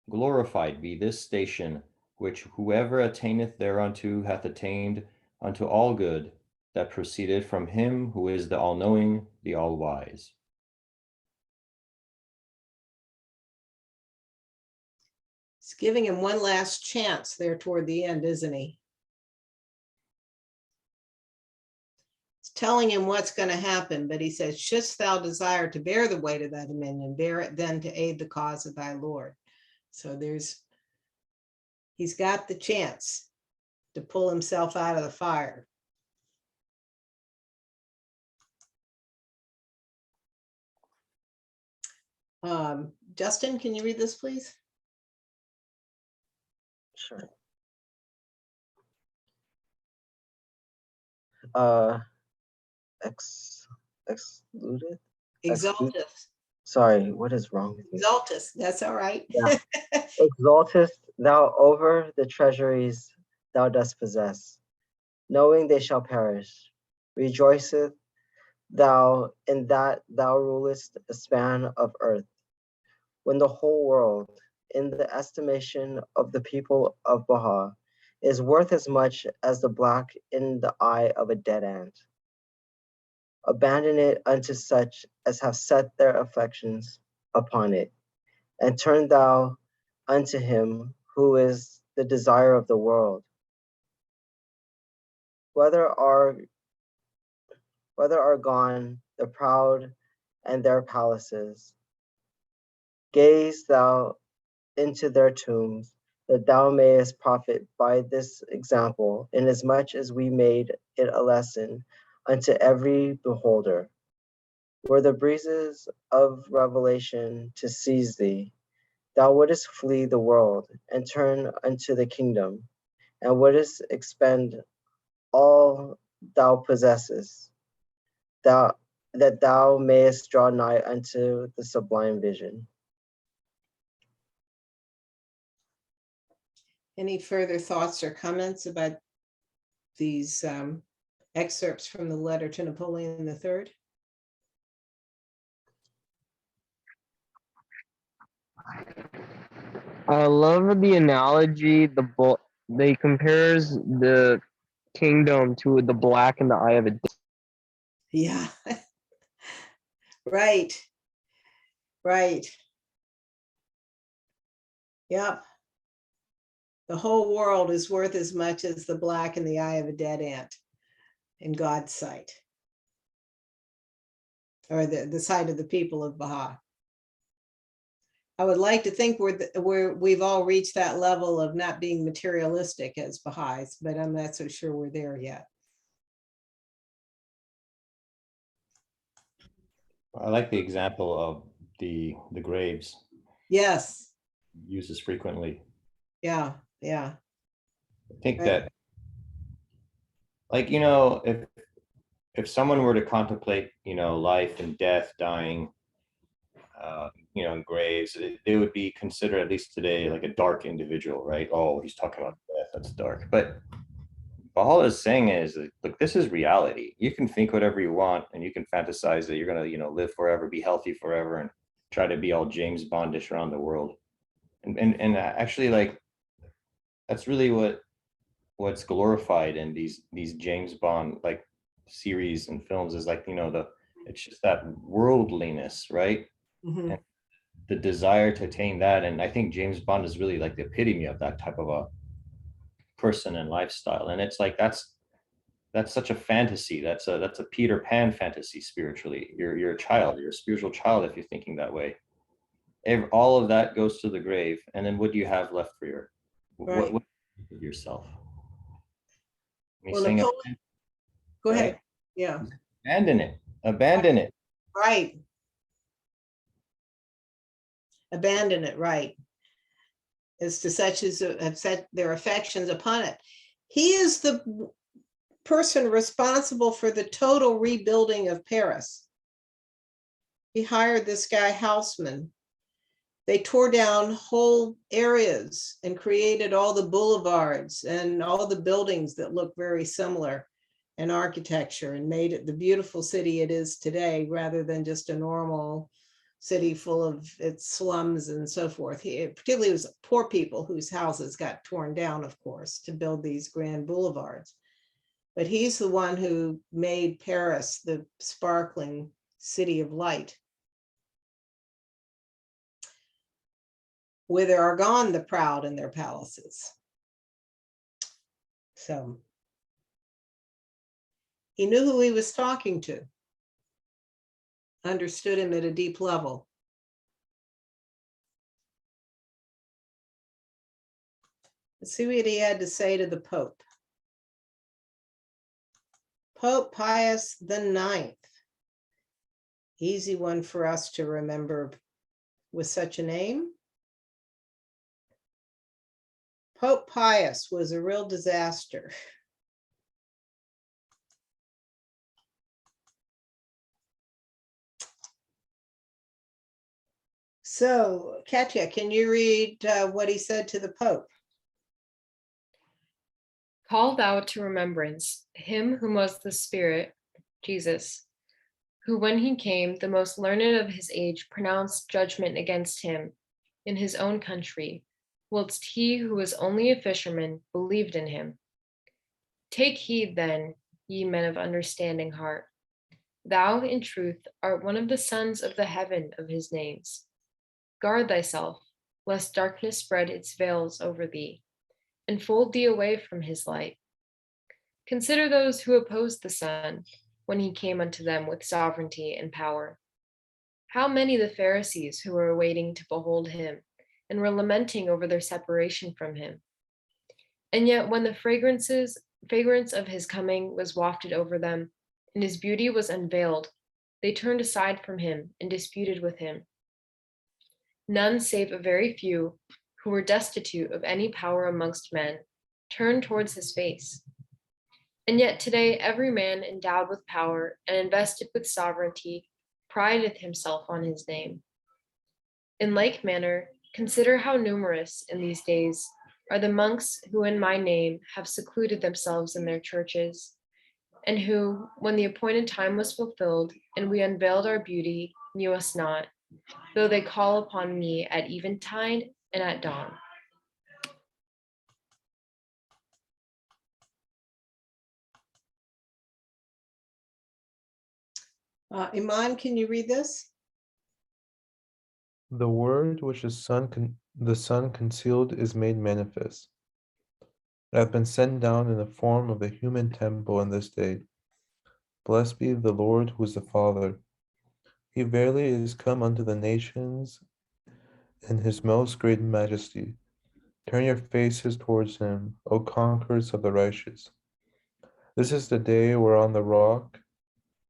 Glorified be this station, which whoever attaineth thereunto hath attained unto all good that proceeded from him who is the all-knowing, the all-wise. He's giving him one last chance there toward the end, isn't he? It's telling him what's going to happen, but he says, shouldst thou desire to bear the weight of thy dominion, bear it then to aid the cause of thy Lord. So he's got the chance to pull himself out of the fire. Justin, can you read this, please? Sure. Excluded? Exalteth. Sorry, what is wrong with me? Exalteth, that's all right. Yeah. Exaltest thou over the treasuries thou dost possess, knowing they shall perish. Rejoiceth thou in that thou rulest a span of earth, when the whole world, in the estimation of the people of Baha, is worth as much as the black in the eye of a dead ant. Abandon it unto such as have set their affections upon it, and turn thou unto him who is the desire of the world. Whether whether are gone the proud and their palaces. Gaze thou into their tombs, that thou mayest profit by this example, inasmuch as we made it a lesson unto every beholder. Were the breezes of revelation to seize thee, thou wouldest flee the world and turn unto the kingdom, and wouldest expend all thou possessest, that thou mayest draw nigh unto the sublime vision. Any further thoughts or comments about these excerpts from the letter to Napoleon III? I love the analogy. They compares the kingdom to the black in the eye of a. Yeah. Right. Right. Yep. The whole world is worth as much as the black in the eye of a dead ant in God's sight, or the sight of the people of Baha'i. I would like to think we've all reached that level of not being materialistic as Baha'is, but I'm not so sure we're there yet. I like the example of the graves. Yes. Uses frequently. Yeah. Yeah. I think Right. that, like, you know, if someone were to contemplate, you know, life and death, dying, you know, in graves, they would be considered, at least today, like a dark individual, right? Oh, he's talking about death, that's dark. But all is saying is, look, this is reality. You can think whatever you want, and you can fantasize that you're gonna, you know, live forever, be healthy forever, and try to be all James Bondish around the world. And actually, like, that's really what's glorified in these James Bond like series and films, is like, you know, it's just that worldliness, right? Mhm. And the desire to attain that. And I think James Bond is really like the epitome of that type of a person and lifestyle. And it's like that's such a fantasy. That's a Peter Pan fantasy spiritually. You're a child, you're a spiritual child if you're thinking that way. All of that goes to the grave, and then what do you have left for Right. what yourself? He's Well, saying Napoleon, go right? ahead. Yeah. Abandon it. Right. Abandon it. Right. As to such as have set their affections upon it. He is the person responsible for the total rebuilding of Paris. He hired this guy Haussmann. They tore down whole areas and created all the boulevards and all the buildings that look very similar in architecture, and made it the beautiful city it is today, rather than just a normal city full of its slums and so forth. Particularly it was poor people whose houses got torn down, of course, to build these grand boulevards. But he's the one who made Paris the sparkling city of light. Whither are gone the proud in their palaces. So he knew who he was talking to, understood him at a deep level. Let's see what he had to say to the Pope. Pope Pius IX. Easy one for us to remember with such a name. Pope Pius was a real disaster. So, Katya, can you read what he said to the Pope? Call thou to remembrance him whom was the Spirit, Jesus, who when he came, the most learned of his age pronounced judgment against him in his own country, whilst he who was only a fisherman believed in him. Take heed then, ye men of understanding heart. Thou, in truth, art one of the sons of the heaven of his names. Guard thyself, lest darkness spread its veils over thee, and fold thee away from his light. Consider those who oppose the sun, when he came unto them with sovereignty and power. How many the Pharisees who were waiting to behold him and were lamenting over their separation from him. And yet when the fragrance of his coming was wafted over them, and his beauty was unveiled, they turned aside from him and disputed with him. None save a very few, who were destitute of any power amongst men, turned towards his face. And yet today every man endowed with power and invested with sovereignty prideth himself on his name. In like manner, consider how numerous in these days are the monks who in my name have secluded themselves in their churches, and who, when the appointed time was fulfilled and we unveiled our beauty, knew us not, though they call upon me at eventide and at dawn. Iman, can you read this? The word which the Son concealed is made manifest. It hath been sent down in the form of the human temple in this day. Blessed be the Lord who is the Father. He verily is come unto the nations in his most great majesty. Turn your faces towards him, O conquerors of the righteous. This is the day whereon the rock,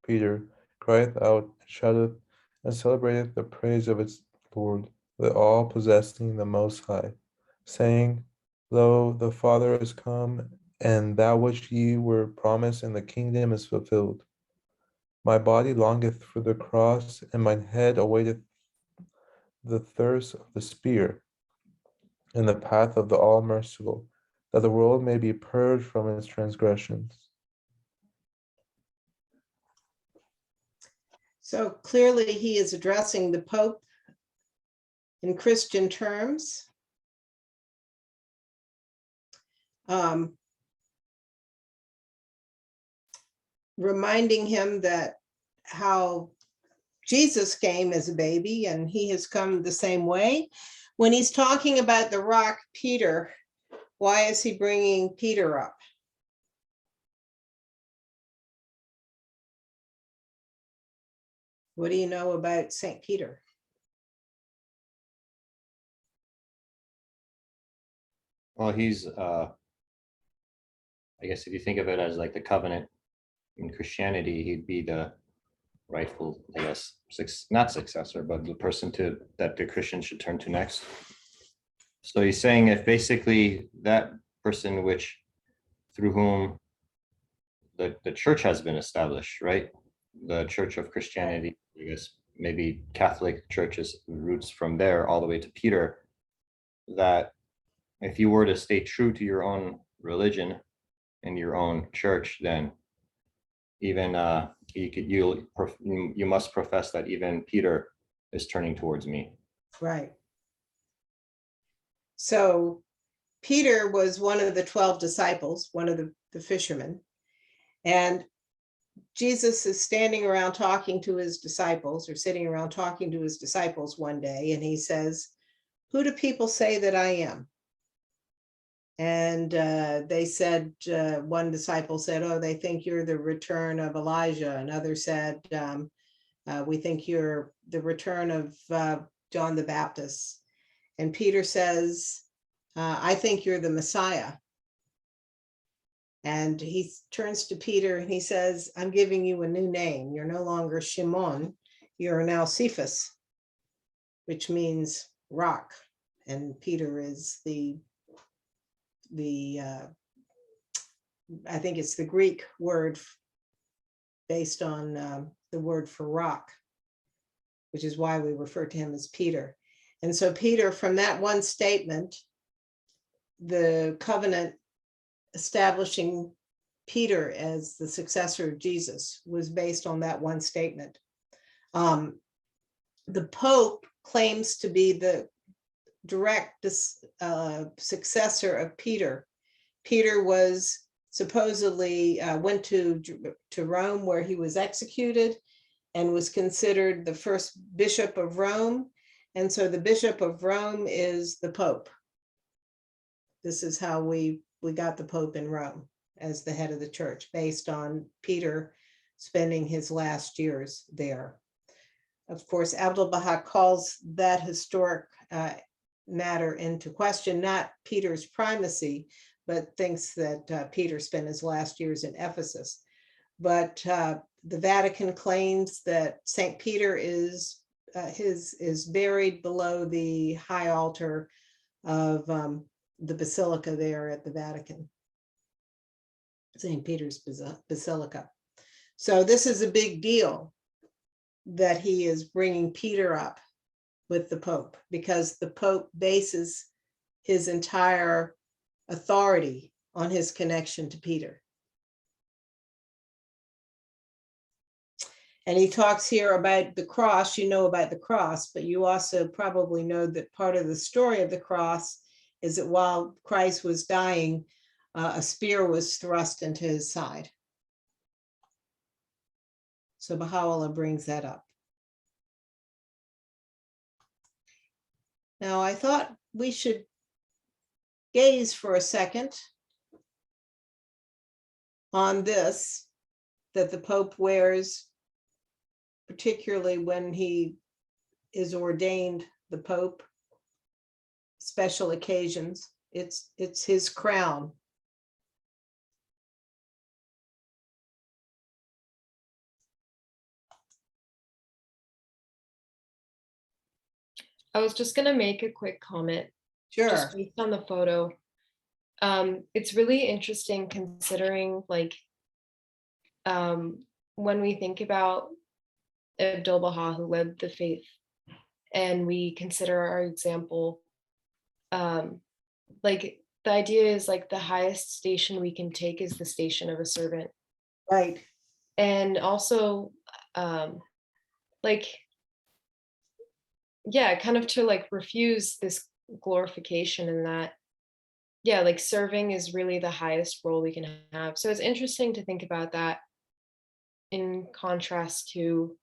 Peter, crieth out, and shouteth, and celebrateth the praise of its Lord, the all-possessing, the Most High, saying, Lo, the Father is come, and that which ye were promised in the kingdom is fulfilled. My body longeth for the cross, and mine head awaiteth the thirst of the spear, in the path of the All-Merciful, that the world may be purged from its transgressions. So clearly he is addressing the Pope in Christian terms. Reminding him that how Jesus came as a baby and he has come the same way. When he's talking about the rock, Peter, why is he bringing Peter up? What do you know about St. Peter? Well, he's, I guess if you think of it as like the covenant in Christianity, he'd be the rightful, I guess, not successor, but the person that the Christians should turn to next. So he's saying if basically that person through whom the church has been established, right? The Church of Christianity, I guess maybe Catholic church's roots from there all the way to Peter, that if you were to stay true to your own religion and your own church, then even you must profess that even Peter is turning towards me. Right. So Peter was one of the 12 disciples, one of the fishermen, and Jesus is standing around talking to his disciples, or sitting around talking to his disciples one day, and he says, "Who do people say that I am?" And they said, one disciple said, "Oh, they think you're the return of Elijah." Another said, "We think you're the return of John the Baptist." And Peter says, "I think you're the Messiah." And he turns to Peter and he says, "I'm giving you a new name. You're no longer Shimon, you're now Cephas," which means rock. And Peter is I think it's the Greek word based on the word for rock, which is why we refer to him as Peter. And so Peter, from that one statement, the covenant establishing Peter as the successor of Jesus was based on that one statement. The Pope claims to be the direct successor of Peter. Peter was supposedly went to Rome, where he was executed and was considered the first bishop of Rome. And so the bishop of Rome is the Pope. This is how we got the Pope in Rome as the head of the church, based on Peter spending his last years there. Of course, Abdu'l-Baha calls that historic matter into question, not Peter's primacy, but thinks that Peter spent his last years in Ephesus. But the Vatican claims that St. Peter is buried below the high altar of the basilica there at the Vatican, St. Peter's Basilica. So this is a big deal that he is bringing Peter up with the Pope, because the Pope bases his entire authority on his connection to Peter. And he talks here about the cross. You know about the cross, but you also probably know that part of the story of the cross is that while Christ was dying, a spear was thrust into his side. So Baha'u'llah brings that up. Now, I thought we should gaze for a second on this that the Pope wears, particularly when he is ordained the Pope, special occasions. It's his crown. I was just going to make a quick comment Sure. just based on the photo. It's really interesting considering, like, when we think about Abdu'l-Baha, who led the faith, and we consider our example, like, the idea is, like, the highest station we can take is the station of a servant. Right. And also, like, yeah, kind of to, like, refuse this glorification, and that, yeah, like, serving is really the highest role we can have. So it's interesting to think about that in contrast to,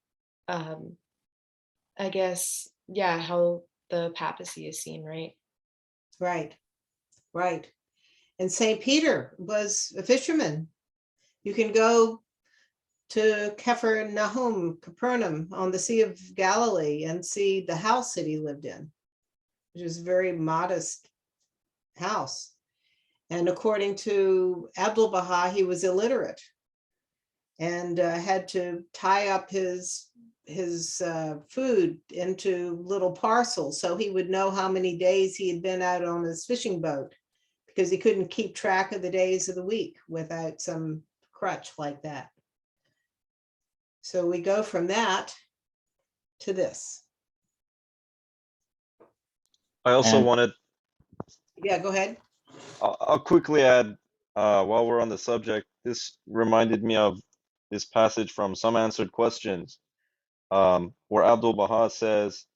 I guess, yeah, how the papacy is seen, right? Right. Right. And St. Peter was a fisherman. You can go to Capernaum on the Sea of Galilee and see the house that he lived in, which is a very modest house. And according to Abdu'l-Baha, he was illiterate and had to tie up his food into little parcels so he would know how many days he had been out on his fishing boat, because he couldn't keep track of the days of the week without some crutch like that. So we go from that to this. I also And- wanted, Yeah, go ahead. I'll quickly add, while we're on the subject, this reminded me of this passage from Some Answered Questions, where Abdu'l-Baha says,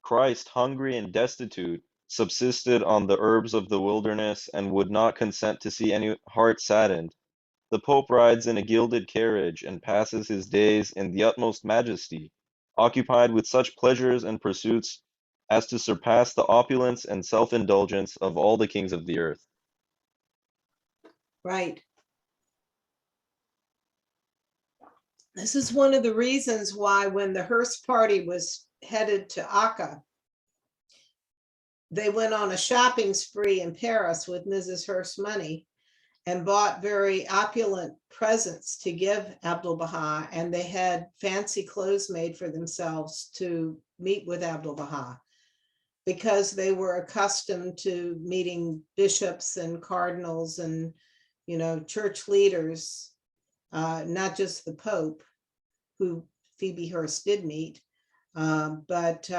Christ, hungry and destitute, subsisted on the herbs of the wilderness and would not consent to see any heart saddened. The Pope rides in a gilded carriage and passes his days in the utmost majesty, occupied with such pleasures and pursuits as to surpass the opulence and self-indulgence of all the kings of the earth. Right. This is one of the reasons why when the Hearst party was headed to Akka, they went on a shopping spree in Paris with Mrs. Hearst's money and bought very opulent presents to give Abdu'l-Baha, and they had fancy clothes made for themselves to meet with Abdu'l-Baha, because they were accustomed to meeting bishops and cardinals and, you know, church leaders, not just the Pope, who Phoebe Hearst did meet, but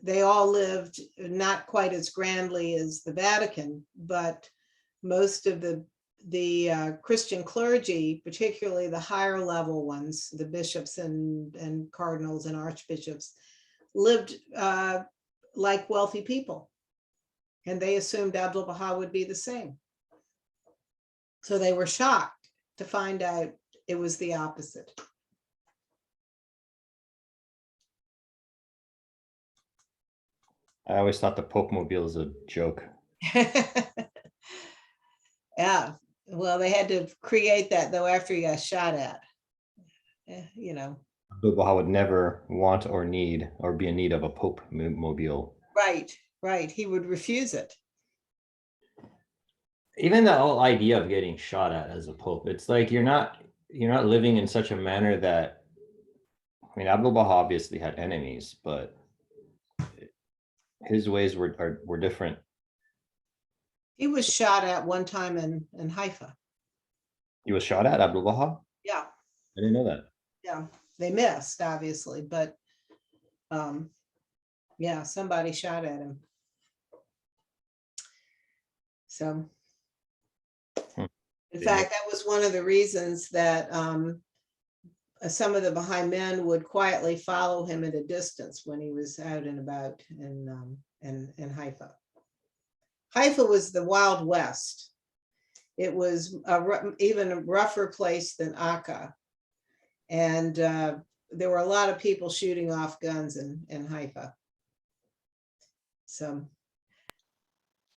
they all lived not quite as grandly as the Vatican, but most of the Christian clergy, particularly the higher level ones, the bishops and cardinals and archbishops, lived like wealthy people. And they assumed Abdu'l-Baha would be the same. So they were shocked to find out it was the opposite. I always thought the Pope Mobile is a joke. Yeah, Well, they had to create that though after he got shot at. You know, Abdu'l-Baha would never want or need or be in need of a Pope mobile. right, right. He would refuse it. Even the whole idea of getting shot at as a Pope, it's like you're not living in such a manner that, I mean, Abdu'l-Baha obviously had enemies, but his ways were different. He was shot at one time in Haifa. He was shot at, Abdu'l-Baha? Yeah, I didn't know that. yeah. They missed, obviously, but yeah, somebody shot at him. So, Hmm. in Yeah. fact, that was one of the reasons that some of the Baha'i men would quietly follow him at a distance when he was out and about in Haifa. Haifa was the Wild West. It was even a rougher place than Akka. And there were a lot of people shooting off guns in Haifa. So,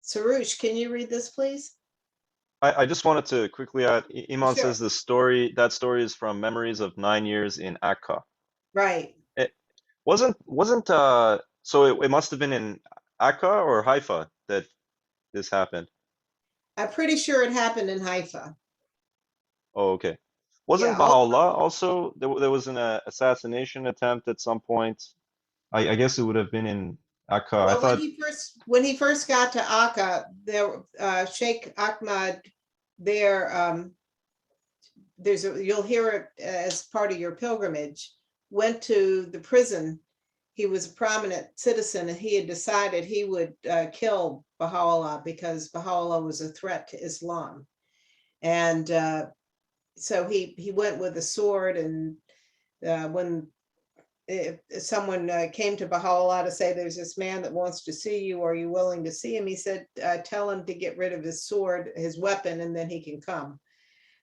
Sarush, can you read this, please? I just wanted to quickly add, Iman Sure. says that story is from Memories of 9 Years in Akka. Right. It wasn't so it must have been in Akka or Haifa that this happened. I'm pretty sure it happened in Haifa. Oh, okay. Wasn't Yeah. Baha'u'llah also, there was an assassination attempt at some point? I guess it would have been in Akka. I Well, thought, when he first got to Akka, there Sheikh Ahmad there, you'll hear it as part of your pilgrimage, went to the prison. He was a prominent citizen and he had decided he would kill Baha'u'llah because Baha'u'llah was a threat to Islam. And so he went with a sword, and when someone came to Baha'u'llah to say, there's this man that wants to see you, are you willing to see him? He said, tell him to get rid of his sword, his weapon, and then he can come.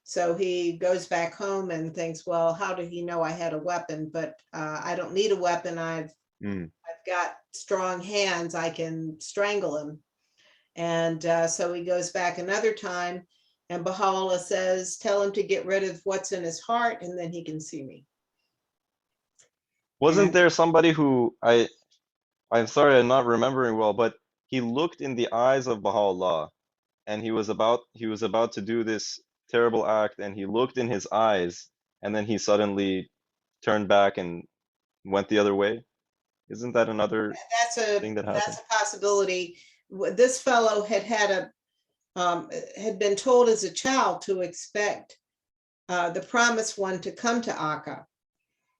So he goes back home and thinks, well, how did he know I had a weapon? But I don't need a weapon. I've got strong hands. I can strangle him. And so he goes back another time, and Baha'u'llah says, tell him to get rid of what's in his heart, and then he can see me. wasn't And there somebody who I'm sorry, I'm not remembering well, but he looked in the eyes of Baha'u'llah and he was about to do this terrible act, and he looked in his eyes and then he suddenly turned back and went the other way. Isn't that another thing that happened? that's a possibility. This fellow had been told as a child to expect the promised one to come to Akka,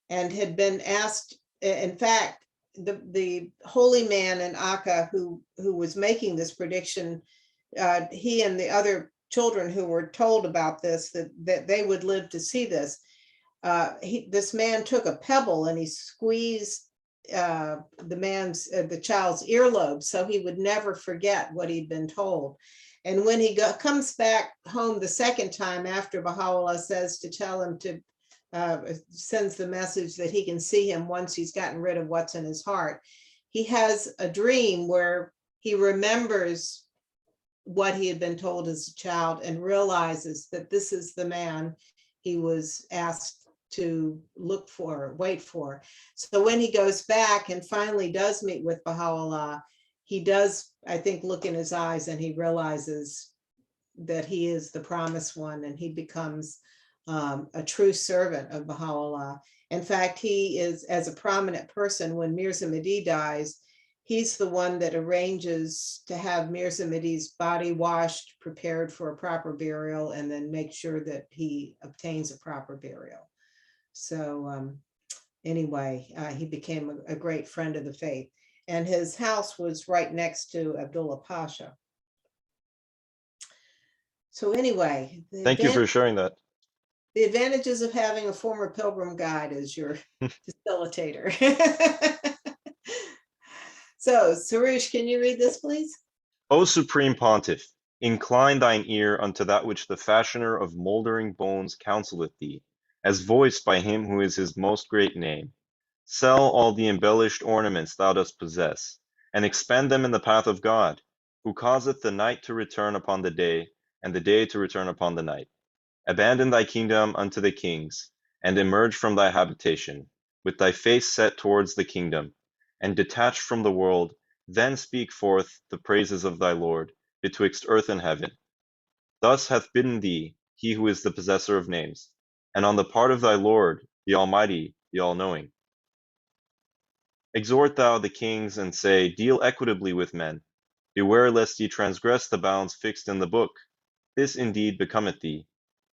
and had been asked. In fact, the holy man in Akka who was making this prediction, he and the other children who were told about this, that they would live to see this, this man took a pebble and he squeezed the child's earlobe so he would never forget what he'd been told. And when he comes back home the second time after Baha'u'llah says to tell him to sends the message that he can see him once he's gotten rid of what's in his heart, he has a dream where he remembers what he had been told as a child and realizes that this is the man he was asked to look for, wait for. So when he goes back and finally does meet with Baha'u'llah, he does, I think, look in his eyes and he realizes that he is the promised one, and he becomes a true servant of Baha'u'llah. In fact, he is, as a prominent person, when Mirza Mahdi dies, he's the one that arranges to have Mirza Mahdi's body washed, prepared for a proper burial, and then make sure that he obtains a proper burial. So anyway, he became a great friend of the faith. And his house was right next to Abdullah Pasha. So anyway, Thank you for sharing that. the advantages of having a former pilgrim guide as your facilitator. So, Sarush, can you read this, please? O Supreme Pontiff, incline thine ear unto that which the fashioner of mouldering bones counselleth thee, as voiced by him who is his most great name. Sell all the embellished ornaments thou dost possess, and expend them in the path of God, who causeth the night to return upon the day, and the day to return upon the night. Abandon thy kingdom unto the kings, and emerge from thy habitation, with thy face set towards the kingdom, and detached from the world, then speak forth the praises of thy Lord, betwixt earth and heaven. Thus hath bidden thee he who is the possessor of names, and on the part of thy Lord, the Almighty, the All-knowing. Exhort thou the kings, and say, Deal equitably with men. Beware lest ye transgress the bounds fixed in the book. This indeed becometh thee.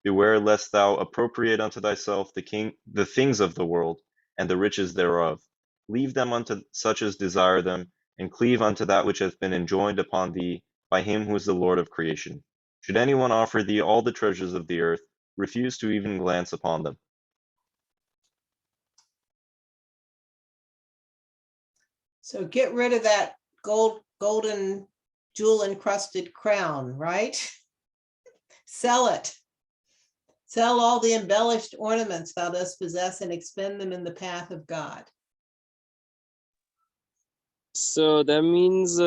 Beware lest thou appropriate unto thyself the things of the world, and the riches thereof. Leave them unto such as desire them, and cleave unto that which hath been enjoined upon thee by him who is the Lord of creation. Should anyone offer thee all the treasures of the earth, refuse to even glance upon them. So get rid of that golden jewel encrusted crown, right? Sell it. Sell all the embellished ornaments thou dost possess and expend them in the path of God. So that means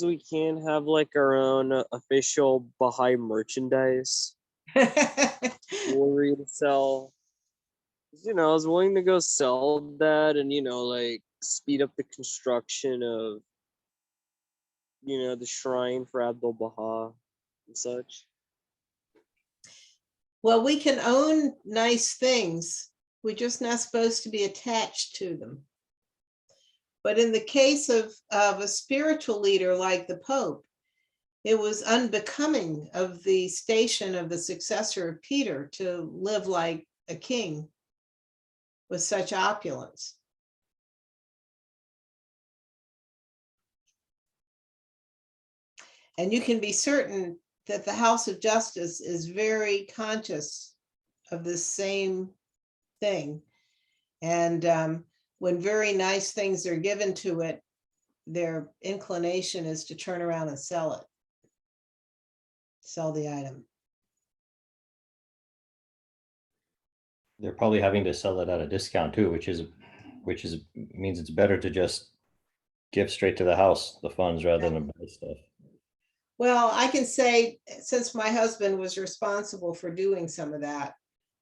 we can't have like our own official Baha'i merchandise, jewelry to sell. I was willing to go sell that and like speed up the construction of the shrine for Abdul Baha and such. Well, we can own nice things. We're just not supposed to be attached to them. But in the case of a spiritual leader like the Pope, it was unbecoming of the station of the successor of Peter to live like a king with such opulence. And you can be certain that the House of Justice is very conscious of this same thing. And when very nice things are given to it, their inclination is to turn around and sell it, sell the item. They're probably having to sell it at a discount too, which means it's better to just give straight to the house the funds rather than buy stuff. Well, I can say, since my husband was responsible for doing some of that,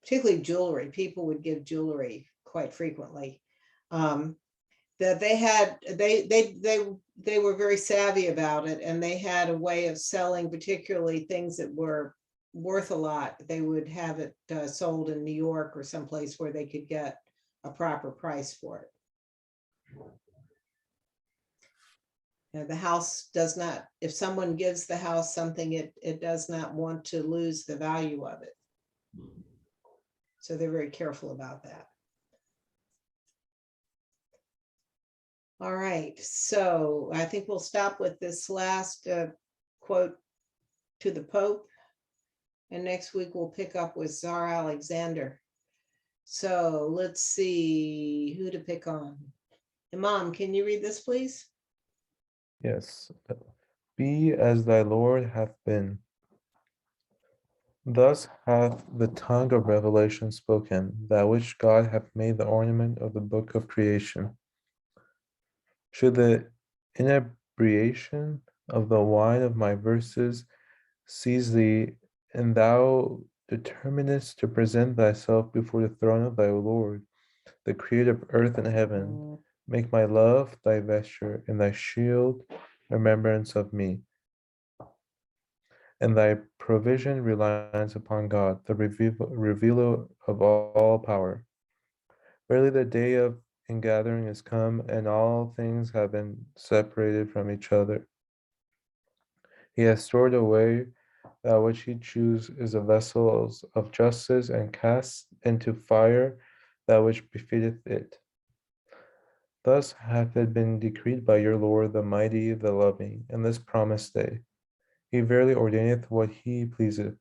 particularly jewelry, people would give jewelry quite frequently. That they were very savvy about it, and they had a way of selling particularly things that were worth a lot. They would have it sold in New York or someplace where they could get a proper price for it. The house does not, if someone gives the house something, it does not want to lose the value of it. So they're very careful about that. All right, so I think we'll stop with this last quote to the Pope. And next week we'll pick up with Tsar Alexander. So let's see who to pick on. Imam, can you read this, please? Yes. Be as thy Lord hath been. Thus hath the tongue of revelation spoken, that which God hath made the ornament of the book of creation. Should the inebriation of the wine of my verses seize thee, and thou determinest to present thyself before the throne of thy Lord, the creator of earth and heaven, make my love thy vesture, and thy shield remembrance of me, and thy provision reliance upon God, the revealer of all power. Verily the day of ingathering is come, and all things have been separated from each other. He has stored away that which he chooses the vessels of justice, and casts into fire that which befiteth it. Thus hath it been decreed by your Lord, the mighty, the loving, in this promised day. He verily ordaineth what he pleaseth.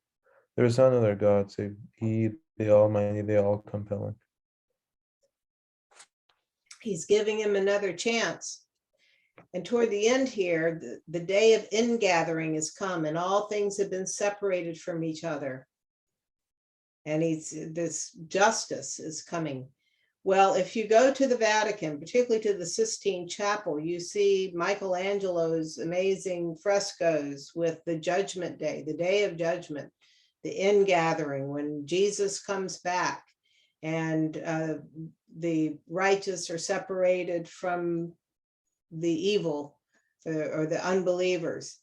There is none other God save he, the Almighty, the all-compelling. He's giving him another chance. And toward the end here, the day of ingathering is come, and all things have been separated from each other. And this justice is coming. Well, if you go to the Vatican, particularly to the Sistine Chapel, you see Michelangelo's amazing frescoes with the Judgment Day, the Day of Judgment, the ingathering when Jesus comes back, and the righteous are separated from the evil or the unbelievers.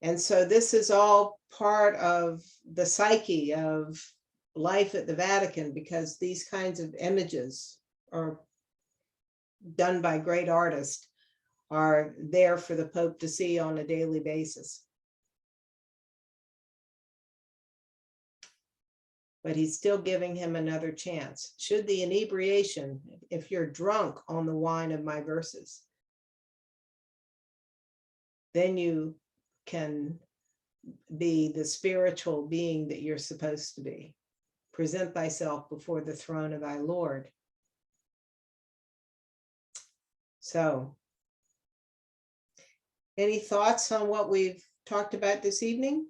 And so this is all part of the psyche of life at the Vatican, because these kinds of images are done by great artists are there for the Pope to see on a daily basis. But he's still giving him another chance. Should the inebriation, if you're drunk on the wine of my verses, then you can be the spiritual being that you're supposed to be. Present thyself before the throne of thy Lord. So, any thoughts on what we've talked about this evening?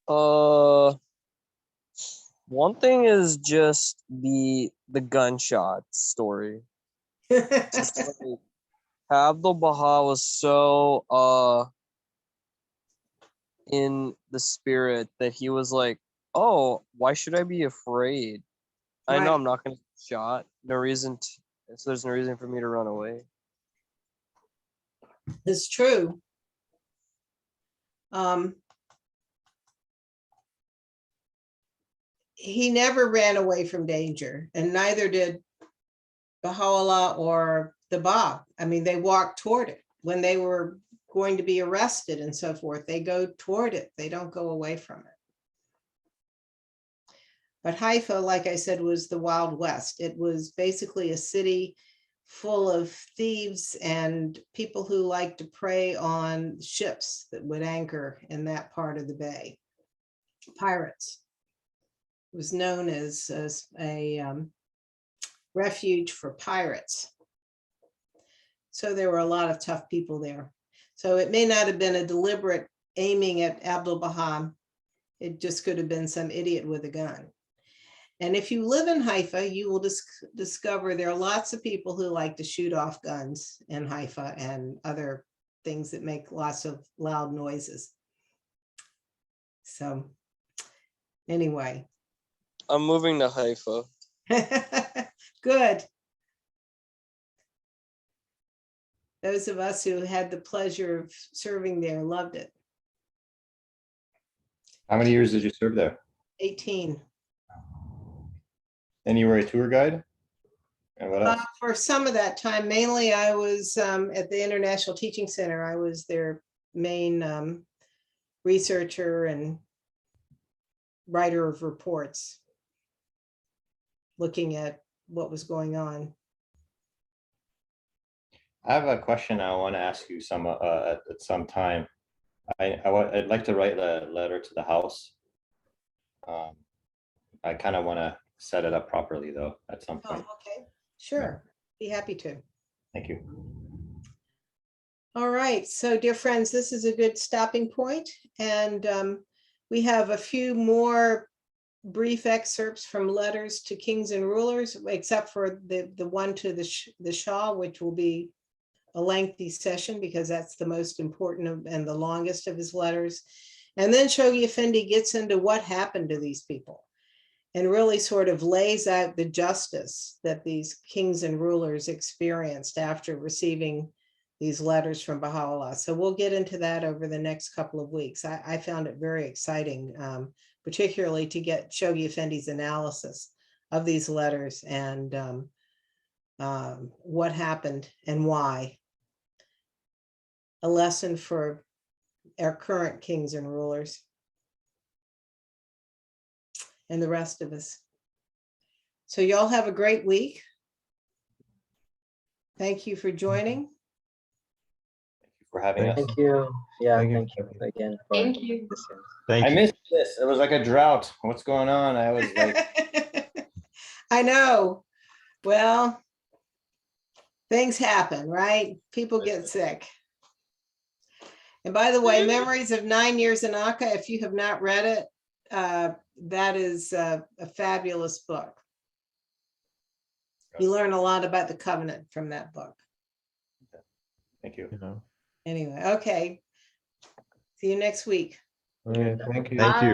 One thing is just the gunshot story. Just like, Abdul Baha was so in the spirit that he was like, oh, why should I be afraid? I know Right. I'm not gonna get shot. No reason to, so there's no reason for me to run away. It's true. He never ran away from danger, and neither did Baha'u'llah or the Bab. I mean, they walked toward it when they were going to be arrested and so forth. They go toward it. They don't go away from it. But Haifa, like I said, was the Wild West. It was basically a city full of thieves and people who like to prey on ships that would anchor in that part of the bay. Pirates. It was known as a refuge for pirates. So there were a lot of tough people there. So it may not have been a deliberate aiming at Abdul Baha. It just could have been some idiot with a gun. And if you live in Haifa, you will discover there are lots of people who like to shoot off guns in Haifa and other things that make lots of loud noises. So anyway. I'm moving to Haifa. Good. Those of us who had the pleasure of serving there loved it. How many years did you serve there? 18. And you were a tour guide? And what else? For some of that time, mainly I was at the International Teaching Center. I was their main researcher and writer of reports, looking at what was going on. I have a question I want to ask you at some time. I'd like to write a letter to the house. I kind of want to set it up properly though at some point. Oh, okay, sure. Be happy to. Thank you. All right, so dear friends, this is a good stopping point, and we have a few more brief excerpts from letters to kings and rulers, except for the one to the Shah, which will be a lengthy session because that's the most important and the longest of his letters. And then Shoghi Effendi gets into what happened to these people and really sort of lays out the justice that these kings and rulers experienced after receiving these letters from Baha'u'llah. So we'll get into that over the next couple of weeks. I found it very exciting, particularly to get Shoghi Effendi's analysis of these letters and what happened and why. A lesson for our current kings and rulers and the rest of us. So y'all have a great week. Thank you for joining. Thank you for having us. Thank you. Yeah, Thank you. thank you again for Thank you. listening. Thank I you. missed this. It was like a drought. What's going on? I was like, I know. Well, things happen, right? People get sick. And by the way, Memories of 9 Years in Akka, if you have not read it, that is a fabulous book. You learn a lot about the covenant from that book. Thank you. You know. Anyway, okay. See you next week. Okay, thank you. Thank you.